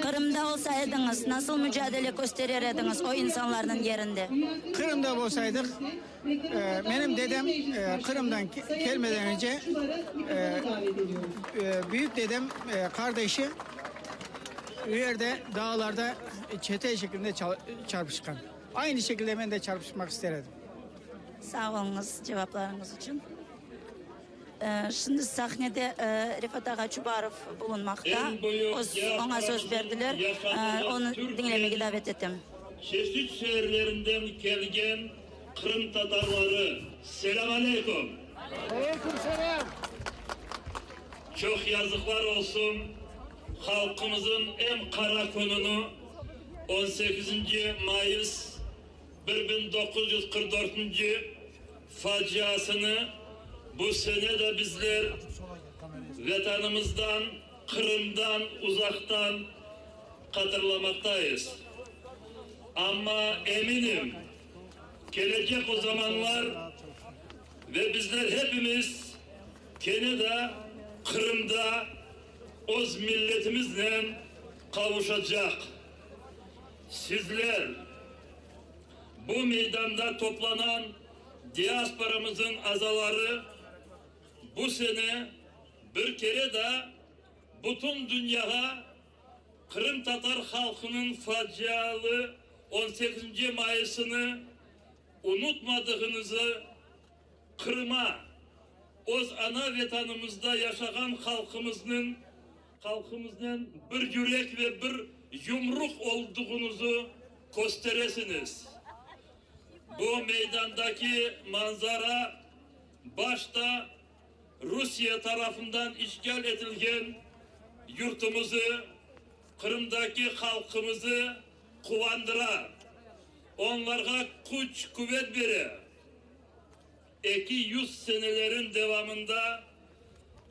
Kırım'da olsaydınız nasıl mücadele gösterirdiniz o insanların yerinde? Kırım'da olsaydık, benim dedem Kırım'dan gelmeden önce büyük dedem kardeşi bir yerde dağlarda çete şeklinde çarpışkan. Aynı şekilde ben de çarpışmak isterdim. Sağ olunuz cevaplarınız için. Şimdi sahnede Rifat Ağa Çubarov bulunmakta. Ona söz verdiler. Onu dinlemeye davet ettim. Çeşit şehirlerinden gelgen Kırım Tatarları. Selamun aleyküm. Aleykümselam. Çok yazıklar olsun. Halkımızın en kara konunu 18. Mayıs 1944. faciasını bu sene de bizler vatanımızdan, Kırım'dan, uzaktan hatırlamaktayız. Ama eminim gelecek o zamanlar ve bizler hepimiz Kene'de, Kırım'da öz milletimizle kavuşacak. Sizler bu meydanda toplanan diasporamızın azaları bu sene bir kere de bütün dünyaya Kırım Tatar halkının facialı 18. Mayıs'ını unutmadığınızı, Kırım'a, öz ana vatanımızda yaşayan halkımızın bir yürek ve bir yumruk olduğunuzu gösteresiniz. Bu meydandaki manzara başta Rusya tarafından işgal edilen yurtumuzu, Kırım'daki halkımızı kuvandıra, onlara güç kuvvet vere. 200 senelerin devamında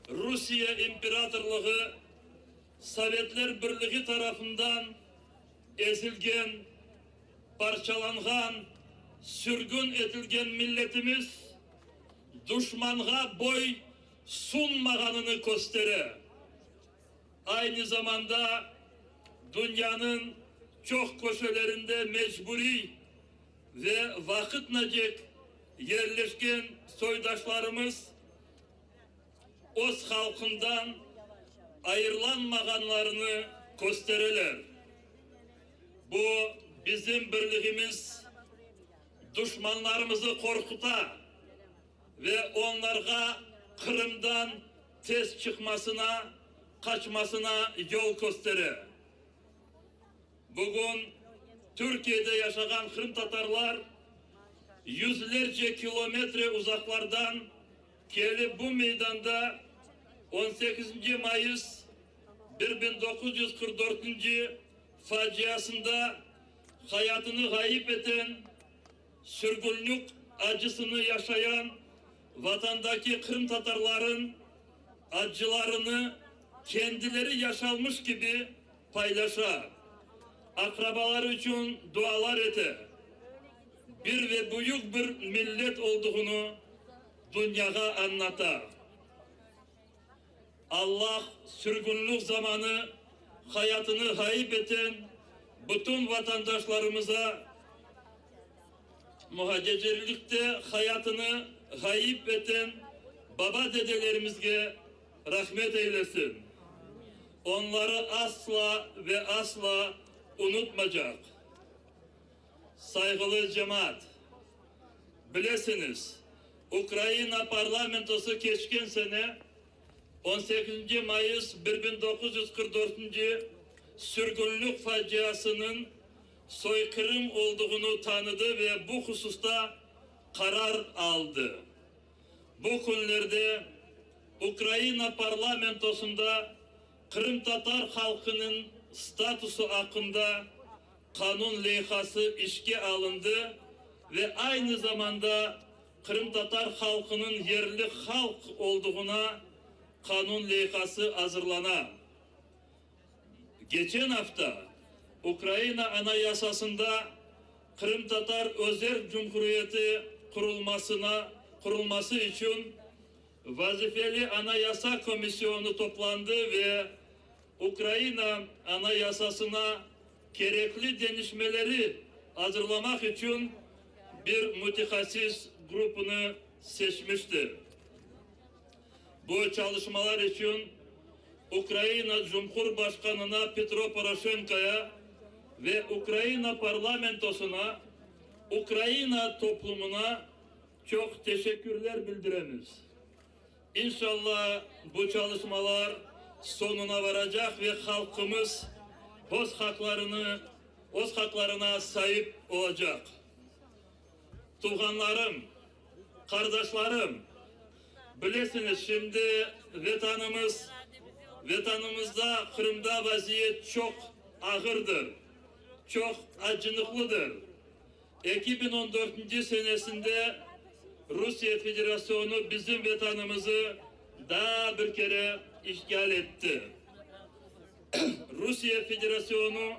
Rusya İmparatorluğu Sovyetler Birliği tarafından ezilgen, parçalangan, sürgün edilgen milletimiz düşmanğa boy sunmaganını gösterir. Aynı zamanda dünyanın çok köşelerinde mecburi ve vakitnecek yerleşken soydaşlarımız öz halkından ayrılanmaganlarını gösterirler. Bu bizim birliğimiz düşmanlarımızı korkuta ve onlara Kırım'dan tez çıkmasına, kaçmasına yol gösterir. Bugün Türkiye'de yaşayan Kırım Tatarlar yüzlerce kilometre uzaklardan Kelli bu meydanda 18. Mayıs 1944. faciasında hayatını kayıp eden, sürgünlük acısını yaşayan vatandaki Kırım Tatarların acılarını kendileri yaşanmış gibi paylaşa, akrabaları için dualar ete, bir ve büyük bir millet olduğunu dünyaya anlata. Allah sürgünlük zamanı hayatını kayıp eden bütün vatandaşlarımıza, muhacirlikte hayatını kayıp eden baba dedelerimize rahmet eylesin. Onları asla ve asla unutmayacak. Saygılı cemaat, bilesiniz, Ukrayna parlamentosu geçen sene 18. Mayıs 1944. sürgünlük faciasının soykırım olduğunu tanıdı ve bu hususta karar aldı. Bu günlerde Ukrayna parlamentosunda Kırım Tatar halkının statüsü hakkında kanun lehası işe alındı ve aynı zamanda Kırım Tatar halkının yerli halk olduğuna kanun lehası hazırlanan. Geçen hafta Ukrayna Anayasası'nda Kırım Tatar Özel Cumhuriyeti kurulması için vazifeli Anayasa Komisyonu toplandı ve Ukrayna Anayasası'na gerekli değişmeleri hazırlamak için bir mütehassıs grubunu seçmişti. Bu çalışmalar için Ukrayna Cumhurbaşkanı'na Petro Poroshenko'ya ve Ukrayna parlamentosuna, Ukrayna toplumuna çok teşekkürler bildiremiz. İnşallah bu çalışmalar sonuna varacak ve halkımız öz haklarına sahip olacak. Tuğanlarım, kardeşlerim, bilesiniz şimdi vatanımızda Kırım'da vaziyet çok ağırdır, çok acınıklıdır. 2014. senesinde Rusya Federasyonu bizim vatanımızı daha bir kere işgal etti. Rusya Federasyonu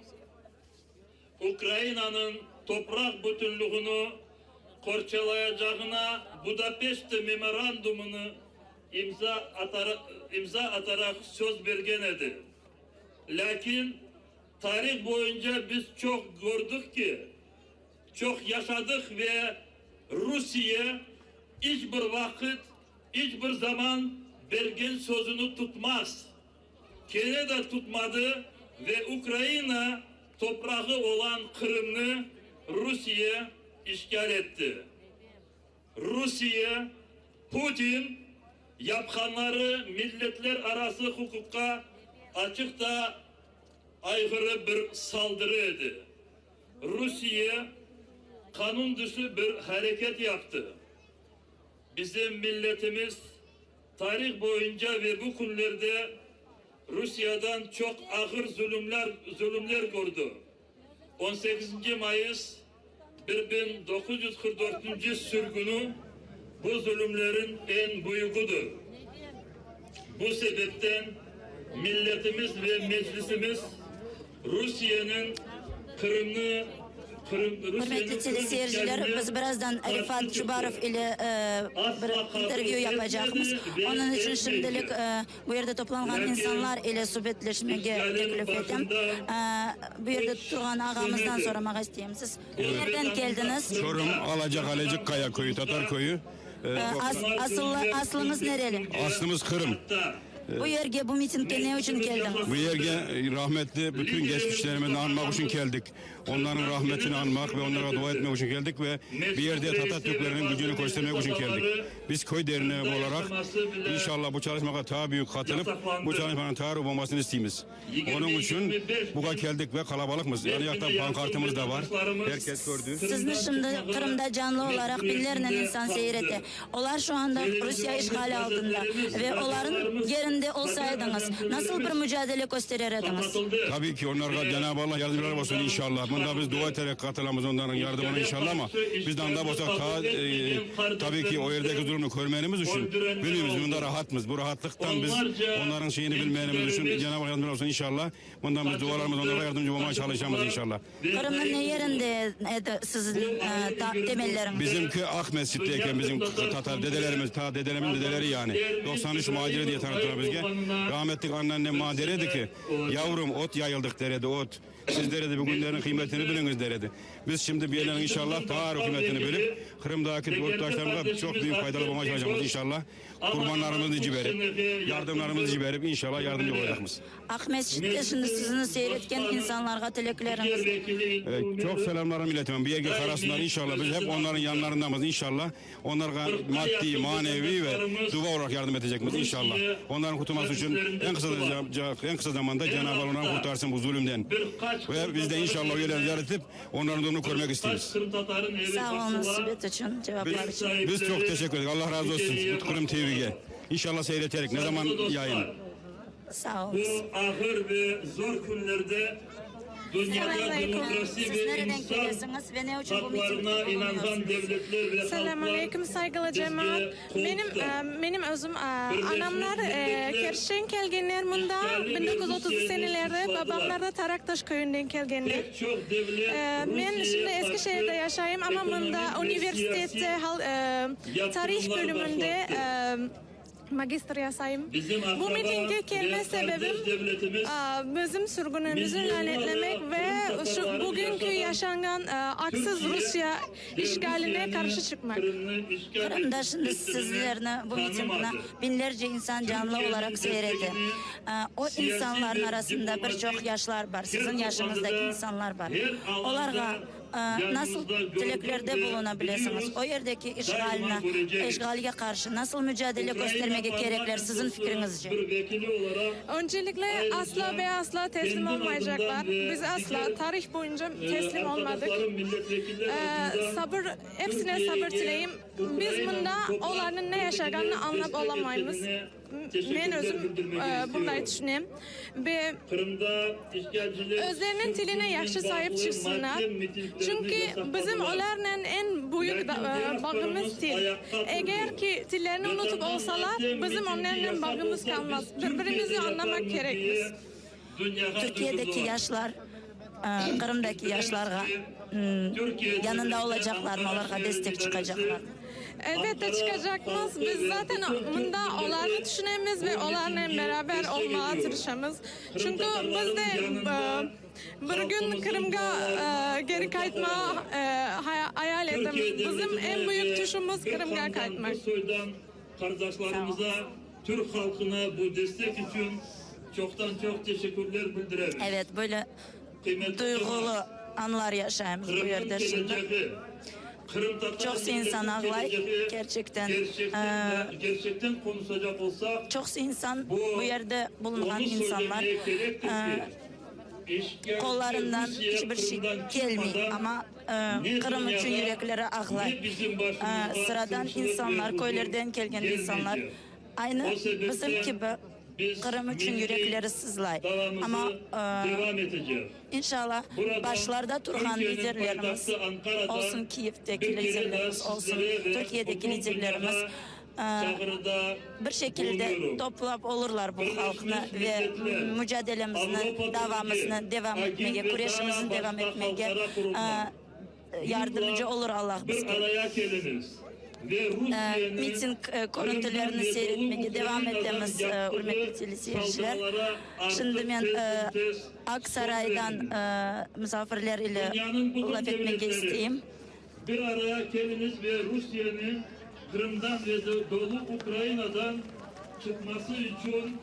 Ukrayna'nın toprak bütünlüğünü korçalayacağına Budapeşte memorandumunu imza atarak söz vergen idi. Lakin tarih boyunca biz çok gördük ki, çok yaşadık ve Rusya hiçbir vakit, hiçbir zaman vergen sözünü tutmaz. Kene de tutmadı ve Ukrayna toprağı olan Kırım'ı Rusya işgal etti. Rusya, Putin yapkanları milletler arası hukuka açıkta aykırı bir saldırı etti. Rusya kanun dışı bir hareket yaptı. Bizim milletimiz tarih boyunca ve bu günlerde Rusya'dan çok ağır zulümler gördü. 18. Mayıs 1944. sürgünü bu zulümlerin en büyüğüdür. Bu sebepten milletimiz ve meclisimiz Rusya'nın Kırım'ı Hürmetli teleseyirciler, biz birazdan Rifat Çubarov ile bir interview yapacağımız. Onun için şimdilik bu yerde toplanılan insanlar ile sohbetleşmeye teklif ettim. Bu yerde Turhan ağamızdan sormak istiyorum. Siz nereden geldiniz? Çorum, Alacakalecik Kaya Köyü, Tatar Köyü. Aslımız nereli? Aslımız Kırım. Bu yerge, bu mitingde ne için geldiniz? Bu yerge rahmetli bütün geçmişlerimizi anmak için geldik. onların rahmetini anmak ve onlara dua etmek için geldik ve bir yerde Tatar Türklerinin gücünü göstermek için geldik. Biz köy derneği olarak inşallah bu çalışmaya daha büyük katılıp bu çalışmanın tarih olmasını istiyoruz. Onun için buga geldik ve kalabalıkmız. Yani yakta pankartımız da var. Herkes gördü. Sizni şimdi Kırım'da canlı olarak binlerle insan seyretti. Onlar şu anda Rusya işgali altında ve onların yerinde olsaydınız nasıl bir mücadele gösterirdiniz? Tabii ki onlara Cenab-ı Allah yardımcılar olsun inşallah. Bunda biz dua ederek katılamız onların yardımına inşallah ama bizden de olsak tabii ki o yerdeki durumu görmeniz için bilmiyoruz. Bunda rahatmız. Bu rahatlıktan biz onların şeyini bilmeyenimiz için Cenab-ı Allah yardımcılar olsun inşallah. Bundan biz dualarımız onlara yardımcı olmaya çalışacağımız inşallah. Kırım'ın ne yerinde sizin temelleriniz? Bizimki Ak Mescid'teyken bizim Tatar dedelerimiz, ta dedelerimin dedeleri yani 93 Macire diye tanıttılar bizge. Rahmetli anneannem bana deredi ki yavrum ot yayıldık deredi ot. Siz deredi bu günlerin kıymetini biliniz deredi. Biz şimdi bir yerlerin inşallah tarih kıymetini bilip Kırım'daki yurttaşlarımıza çok büyük faydalı olmaya çalışacağız inşallah. Kurbanlarımızı ciberip, yardımlarımızı ciberip inşallah yardımcı olacağız. Ak Mescid'de şimdi sizi seyretken insanlara dilekleriniz. Çok selamlarımı iletimim. Bir yerde karasınlar inşallah. Biz hep onların yanlarındayız inşallah. Onlara maddi, manevi ve dua olarak yardım edeceğiz inşallah. Onların kurtulması için en kısa zamanda Cenab-ı Allah onları kurtarsın bu zulümden. Ve biz de inşallah üyeleri ziyaret edip onların durumunu görmek istiyoruz. Sağ olun Sibet için, cevaplar için. Biz çok teşekkür ederiz. Allah razı olsun. Kırım TV'ye. İnşallah seyreterek ne zaman yayın. Sağ olun. Bu ahır ve zor günlerde dünyada demokrasi Siz ve nereden insan geliyorsunuz ve ne için bu haklarına mitingde inanan bulunuyorsunuz? devletler ve Selamünaleyküm saygılı cemaat. Benim özüm anamlar Kerşen kelgenler bunda 1930 senelerde babamlar da Taraktaş köyünden kelgenler. Ben şimdi Eskişehir'de yaşayayım ama bunda üniversitede tarih bölümünde magister yasayım. Bu mitinge gelme sebebim bizim sürgünümüzü lanetlemek ve şu bugünkü yaşanan haksız Rusya işgaline karşı çıkmak. Kırım'da şimdi sizlerini bu mitingine binlerce insan canlı olarak seyretti. O insanların arasında birçok yaşlar var. Sizin yaşınızdaki insanlar var. Onlara nasıl dileklerde bulunabilirsiniz? O yerdeki işgaline karşı nasıl mücadele göstermek gerekler sizin fikrinizce? Öncelikle asla ve asla teslim olmayacaklar. Biz asla tarih boyunca teslim olmadık. Hepsine sabır dileyim. Biz bunda onların ne yaşadığını anlayıp olamayız. Ben özüm burada düşüneyim. Ve özlerinin diline yaxşı sahip çıksınlar. Çünkü bizim onlarla en büyük bağımız dil. Eğer ki dillerini unutup olsalar bizim onlarla bağımız kalmaz. Birbirimizi anlamak gerekir. Türkiye'deki yaşlar Kırım'daki yaşlara yanında olacaklar mı? Onlara destek çıkacaklar. Elbette çıkacağız. Biz zaten bunda onları düşünemiz ve onlarla beraber olmaya tırışamız. Çünkü biz de bir gün Kırım'a geri kaytma hayal ettim. Bizim en büyük tuşumuz Kırım'a kaytmak. Kardeşlerimize, Türk halkına bu destek için çoktan çok teşekkürler bildirelim. Evet, böyle duygulu anlar yaşayımız bu yerde şimdi. Çok insan ağlay gerçekten konuşacak olsak çok insan bu yerde bulunan insanlar kollarından hiçbir şey gelmiyor ama Kırım için yürekleri ağlay. Sıradan insanlar, köylerden gelen insanlar aynı bizim gibi Kırım için yürekleri sızlay. Ama inşallah başlarda duran liderlerimiz olsun, Kiev'deki liderlerimiz olsun, Türkiye'deki liderlerimiz bir şekilde toplayıp olurlar bu halkını ve mücadelemizin devam etmeye, kureyşimizin devam etmeye yardımcı olur Allah bize. Miting görüntülerini seyretmeye devam ettiğimiz hürmetli teleseyirciler. Şimdi ben Aksaray'dan misafirler ile laf etmek isteyeyim. Bir araya geliniz ve Rusya'nın Kırım'dan ve Doğu Ukrayna'dan çıkması için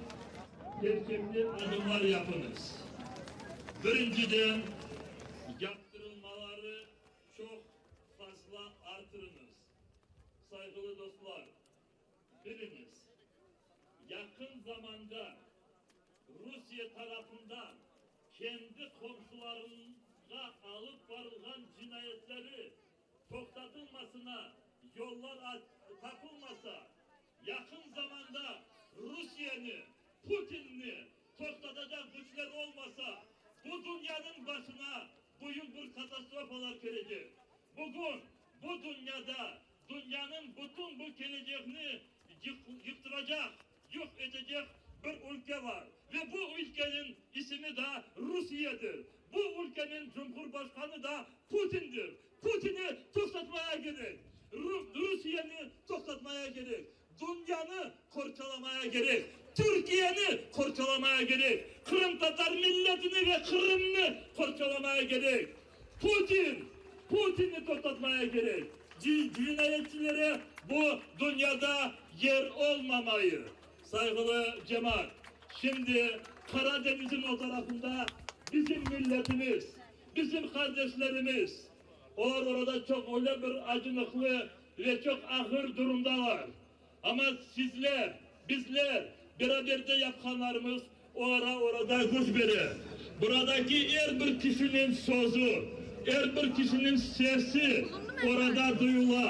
gerçekten adımlar yapınız. Birinciden yaptığınız çok fazla artırınız. Saygılı dostlar, biriniz yakın zamanda Rusya tarafından kendi komşularına alıp varılan cinayetleri tokatılmasına yollar tapılmasa, yakın zamanda Rusya'nı, Putin'i tokatacak güçler olmasa, bu dünyanın başına büyük bir katastrofalar gelecek. Bugün bu dünyada dünyanın bütün bu geleceğini yıktıracak, yok edecek bir ülke var. Ve bu ülkenin ismi de Rusya'dır. Bu ülkenin Cumhurbaşkanı da Putin'dir. Putin'i tokatmaya gerek. Rusya'nı tokatmaya gerek. Dünyanı korçalamaya gerek. Türkiye'ni korçalamaya gerek. Kırım Tatar milletini ve Kırım'ını korçalamaya gerek. Putin'i tokatmaya gerek. Cinayetçilere bu dünyada yer olmamayı. Saygılı cemaat, şimdi Karadeniz'in o tarafında bizim milletimiz, bizim kardeşlerimiz, orada çok öyle bir acınıklı ve çok ağır durumdalar. Ama sizler, bizler, beraber de yapkanlarımız orada güç verir. Buradaki her bir kişinin sözü, her bir kişinin sesi orada duyulur.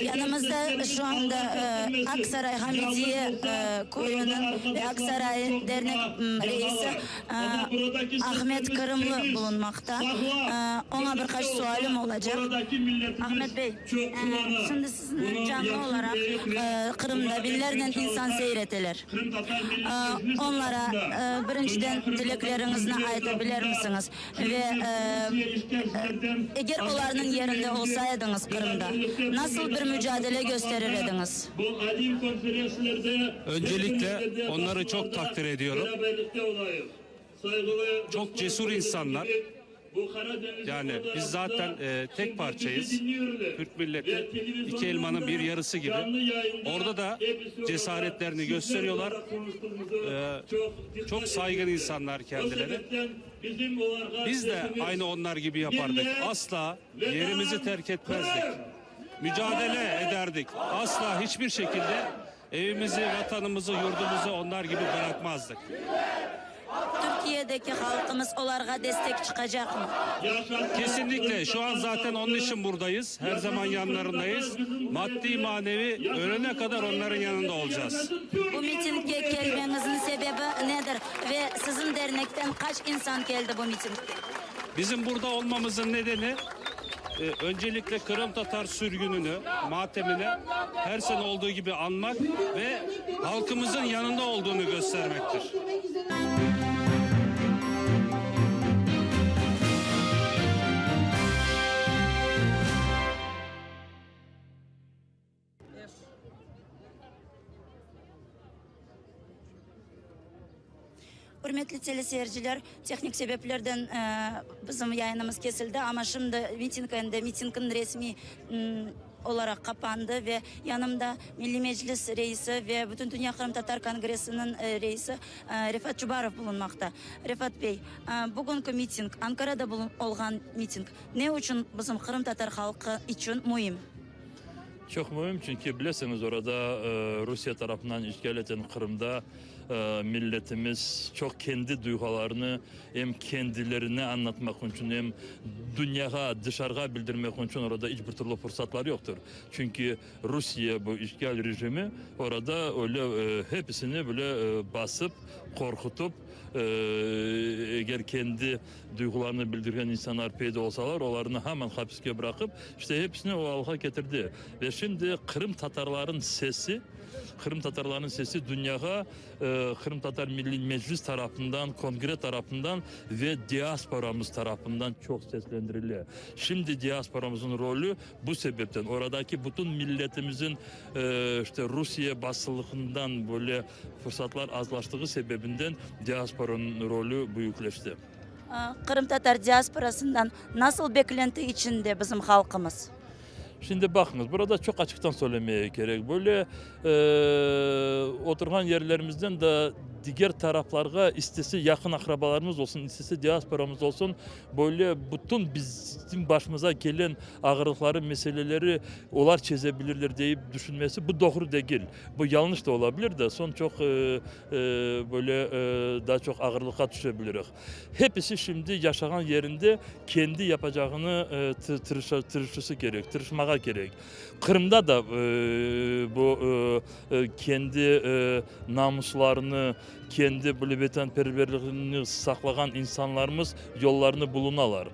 Yanımızda şu anda Aksaray Hamidiye Koyu'nun ve Aksaray Dernek Reisi Ahmet Kırımlı bulunmakta. Ona birkaç sualım olacak. Ahmet Bey, şimdi sizin canlı olarak Kırım'da binlerden insan seyretilir. Onlara birinciden dileklerinizi aytabilir misiniz? Ve eğer onların yerinde olsaydınız Kırım'da nasıl bir mücadele gösterirdiniz? Öncelikle onları çok takdir ediyorum. Çok cesur insanlar. Yani biz zaten tek parçayız. Türk milleti iki elmanın bir yarısı gibi. Orada da cesaretlerini gösteriyorlar. Çok saygın insanlar kendileri. Biz de aynı onlar gibi yapardık. Asla yerimizi terk etmezdik. Mücadele ederdik. Asla hiçbir şekilde evimizi, vatanımızı, yurdumuzu onlar gibi bırakmazdık. Türkiye'deki halkımız onlara destek çıkacak mı? Kesinlikle. Şu an zaten onun için buradayız. Her zaman yanlarındayız. Maddi manevi ölene kadar onların yanında olacağız. Bu mitinge gelmenizin sebebi nedir? Ve sizin dernekten kaç insan geldi bu mitinge? Bizim burada olmamızın nedeni öncelikle Kırım Tatar sürgününü, matemini her sene olduğu gibi anmak ve halkımızın yanında olduğunu göstermektir. Hürmetli teleseyirciler, teknik sebeplerden bizim yayınımız kesildi ama şimdi mitingin resmi olarak kapandı ve yanımda Milli Meclis Reisi ve Bütün Dünya Kırım Tatar Kongresi'nin reisi Refat Jubarov bulunmakta. Refat Bey, bugünkü miting, Ankara'da olgan miting ne için bizim Kırım Tatar halkı için mühim? Çok mühim çünkü bilirsiniz orada Rusya tarafından işgal eden Kırım'da milletimiz çok kendi duygularını hem kendilerine anlatmak için hem dünyaya dışarıya bildirmek için orada hiçbir türlü fırsatlar yoktur. Çünkü Rusya bu işgal rejimi orada öyle hepsini böyle basıp korkutup eğer kendi duygularını bildiren insanlar peyda olsalar onlarını hemen hapiste bırakıp işte hepsini o halka getirdi. Ve şimdi Kırım Tatarların sesi dünyaya Kırım Tatar Milli Meclis tarafından, kongre tarafından ve diasporamız tarafından çok seslendiriliyor. Şimdi diasporamızın rolü bu sebepten oradaki bütün milletimizin işte Rusya basılığından böyle fırsatlar azlaştığı sebebinden diasporanın rolü büyükleşti. Kırım Tatar diasporasından nasıl beklenti içinde bizim halkımız? Şimdi bakınız burada çok açıktan söylemeye gerek. Böyle oturan yerlerimizden de diğer taraflarga istese yakın akrabalarımız olsun, istese diasporamız olsun böyle bütün bizim başımıza gelen ağırlıkları, meseleleri onlar çözebilirler deyip düşünmesi bu doğru değil. Bu yanlış da olabilir de son çok böyle daha çok ağırlığa düşebiliriz. Hepsi şimdi yaşayan yerinde kendi yapacağını tırışması gerek, tırışmaya gerek. Kırım'da da bu kendi namuslarını, kendi böyle vatanperverliğini saklayan insanlarımız yollarını bulunalar.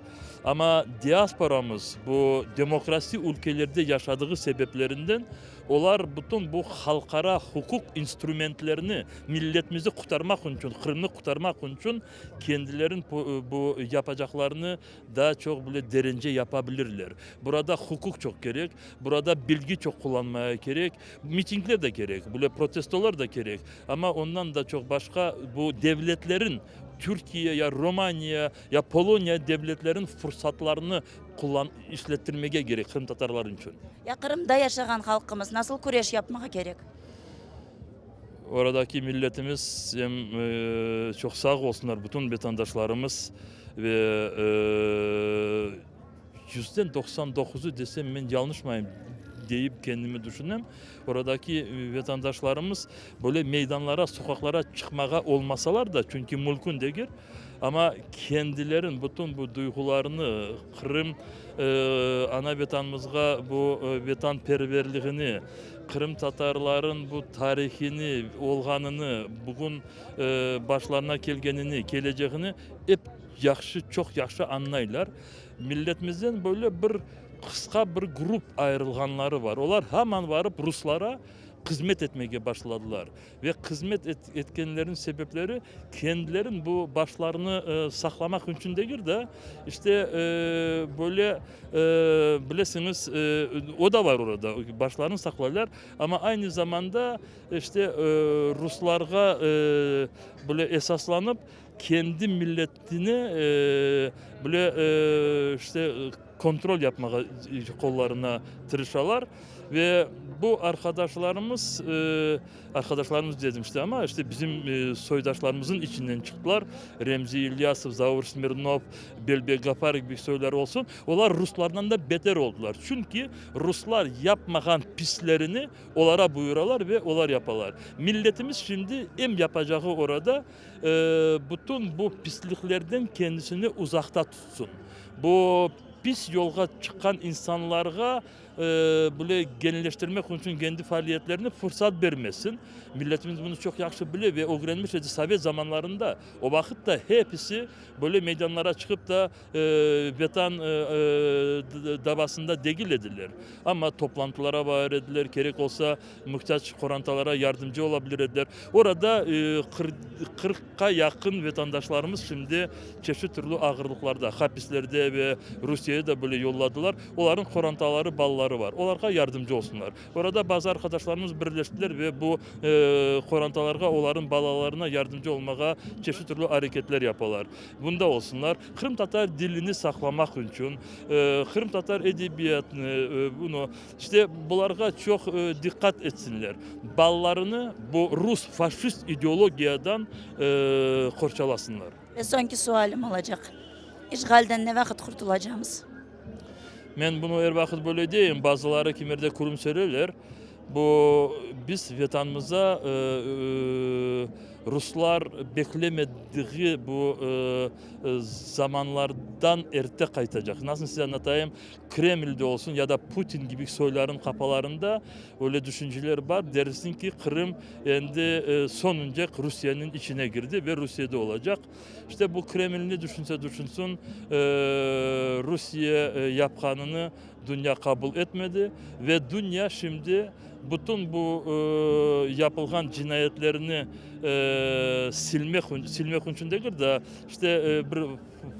Ama diasporamız bu demokrasi ülkelerde yaşadığı sebeplerinden onlar bütün bu halkara hukuk instrumentlerini milletimizi kurtarmak için, Kırım'ı kurtarmak için kendilerin bu yapacaklarını daha çok böyle derince yapabilirler. Burada hukuk çok gerek, burada bilgi çok kullanmaya gerek, mitingler de gerek, böyle protestolar da gerek. Ama ondan da çok başka bu devletlerin Türkiye ya Romanya ya Polonya devletlerin fırsatlarını işlettirmeye gerek Kırım Tatarların için. Ya Kırım'da yaşayan halkımız nasıl kureş yapmaya gerek? Oradaki milletimiz hem çok sağ olsunlar bütün vatandaşlarımız ve %99'u desem ben yanlış mıyım deyip kendimi düşünüyorum. Oradaki vatandaşlarımız böyle meydanlara, sokaklara çıkmaya olmasalar da çünkü mülkün değil. Ama kendilerin bütün bu duygularını, Kırım ana vatanımızga bu vatanperverliğini, Kırım Tatarların bu tarihini, olganını, bugün başlarına gelgenini, geleceğini hep çok yaxşı anlayırlar. Milletimizden böyle bir kısa bir grup ayrılganları var. Onlar hemen varıp Ruslara hizmet etmeye başladılar. Ve hizmet etkenlerin sebepleri kendilerin bu başlarını saklamak için değil de işte böyle bilesiniz o da var orada. Başlarını saklarlar ama aynı zamanda işte Ruslarga böyle esaslanıp kendi milletini böyle işte kontrol yapmaya kollarına tırışalar ve bu arkadaşlarımız dedim işte ama işte bizim soydaşlarımızın içinden çıktılar. Remzi İlyasov, Zavur Smirnov, Belbek Gafar gibi söyler olsun. Onlar Ruslardan da beter oldular. Çünkü Ruslar yapmayan pislerini onlara buyuralar ve onlar yaparlar. Milletimiz şimdi yapacağı orada bütün bu pisliklerden kendisini uzakta tutsun. Bu pis yolga çıkan insanlara böyle genelleştirmek için kendi faaliyetlerini fırsat vermesin. Milletimiz bunu çok yaxşı biliyor ve öğrenmiş idi Sovyet zamanlarında o vakitte hepsi böyle meydanlara çıkıp da vatan davasında değil edilir. Ama toplantılara var edilir, gerek olsa muhtaç korantalara yardımcı olabilir edilir. Orada 40'a yakın vatandaşlarımız şimdi çeşitli türlü ağırlıklarda, hapislerde ve Rusya'ya da böyle yolladılar. Onların korantaları, balları var. Onlara yardımcı olsunlar. Orada bazı arkadaşlarımız birleştiler ve bu korantalarga onların balalarına yardımcı olmaya çeşitli türlü hareketler yaparlar. Bunda olsunlar. Kırım Tatar dilini saklamak için, Kırım Tatar edebiyatını bunu işte bunlara çok dikkat etsinler. Ballarını bu Rus faşist ideolojiyadan korçalasınlar. Ve sonki sualim olacak. İşgalden ne vakit kurtulacağımız? Ben bunu her vakit böyle diyeyim. Bazıları kimerde kurum söylerler. Bu biz vatanımıza Ruslar beklemediği bu zamanlardan erte kaytacak. Nasıl size anlatayım? Kreml'de olsun ya da Putin gibi soyların kafalarında öyle düşünceler var. Dersin ki Kırım endi sonunca Rusya'nın içine girdi ve Rusya'da olacak. İşte bu Kreml ne düşünse düşünsün Rusya yapkanını dünya kabul etmedi ve dünya şimdi bütün bu yapılan cinayetlerini silmek için değil de işte bir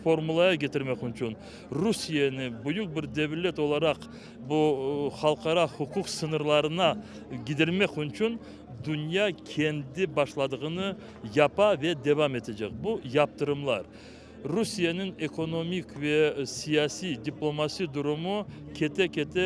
formülaya getirmek için Rusya'nı büyük bir devlet olarak bu halkara hukuk sınırlarına gidermek için dünya kendi başladığını yapa ve devam edecek. Bu yaptırımlar. Rusya'nın ekonomik ve siyasi diplomasi durumu kete kete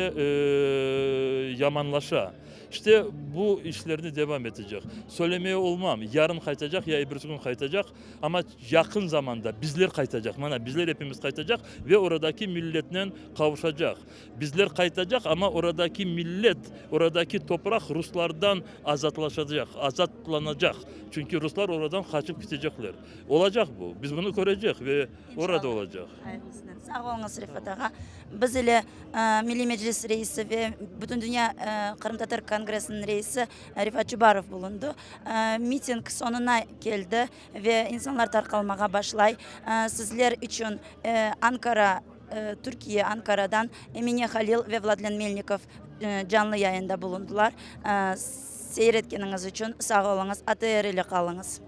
yamanlaşa. İşte bu işlerini devam edecek. Söylemeye olmam. Yarın kaytacak ya öbürsü gün kaytacak. Ama yakın zamanda bizler kaytacak. Mana bizler hepimiz kaytacak ve oradaki milletle kavuşacak. Bizler kaytacak ama oradaki millet, oradaki toprak Ruslardan azatlanacak. Çünkü Ruslar oradan kaçıp gidecekler. Olacak bu. Biz bunu göreceğiz ve orada olacak. Sağ olunuz Rifat Ağa. Biz ile Milli Meclis Reisi ve Bütün Dünya Kırım Tatar Kongresi'nin reisi Rifat Jubarov bulundu. Miting sonuna geldi ve insanlar tarqalmağa başlay. Sizler için Ankara, Türkiye Ankara'dan Emine Halil ve Vladlen Melnikov canlı yayında bulundular. Seyretkeniniz için sağ olunuz, ATR ile kalınız.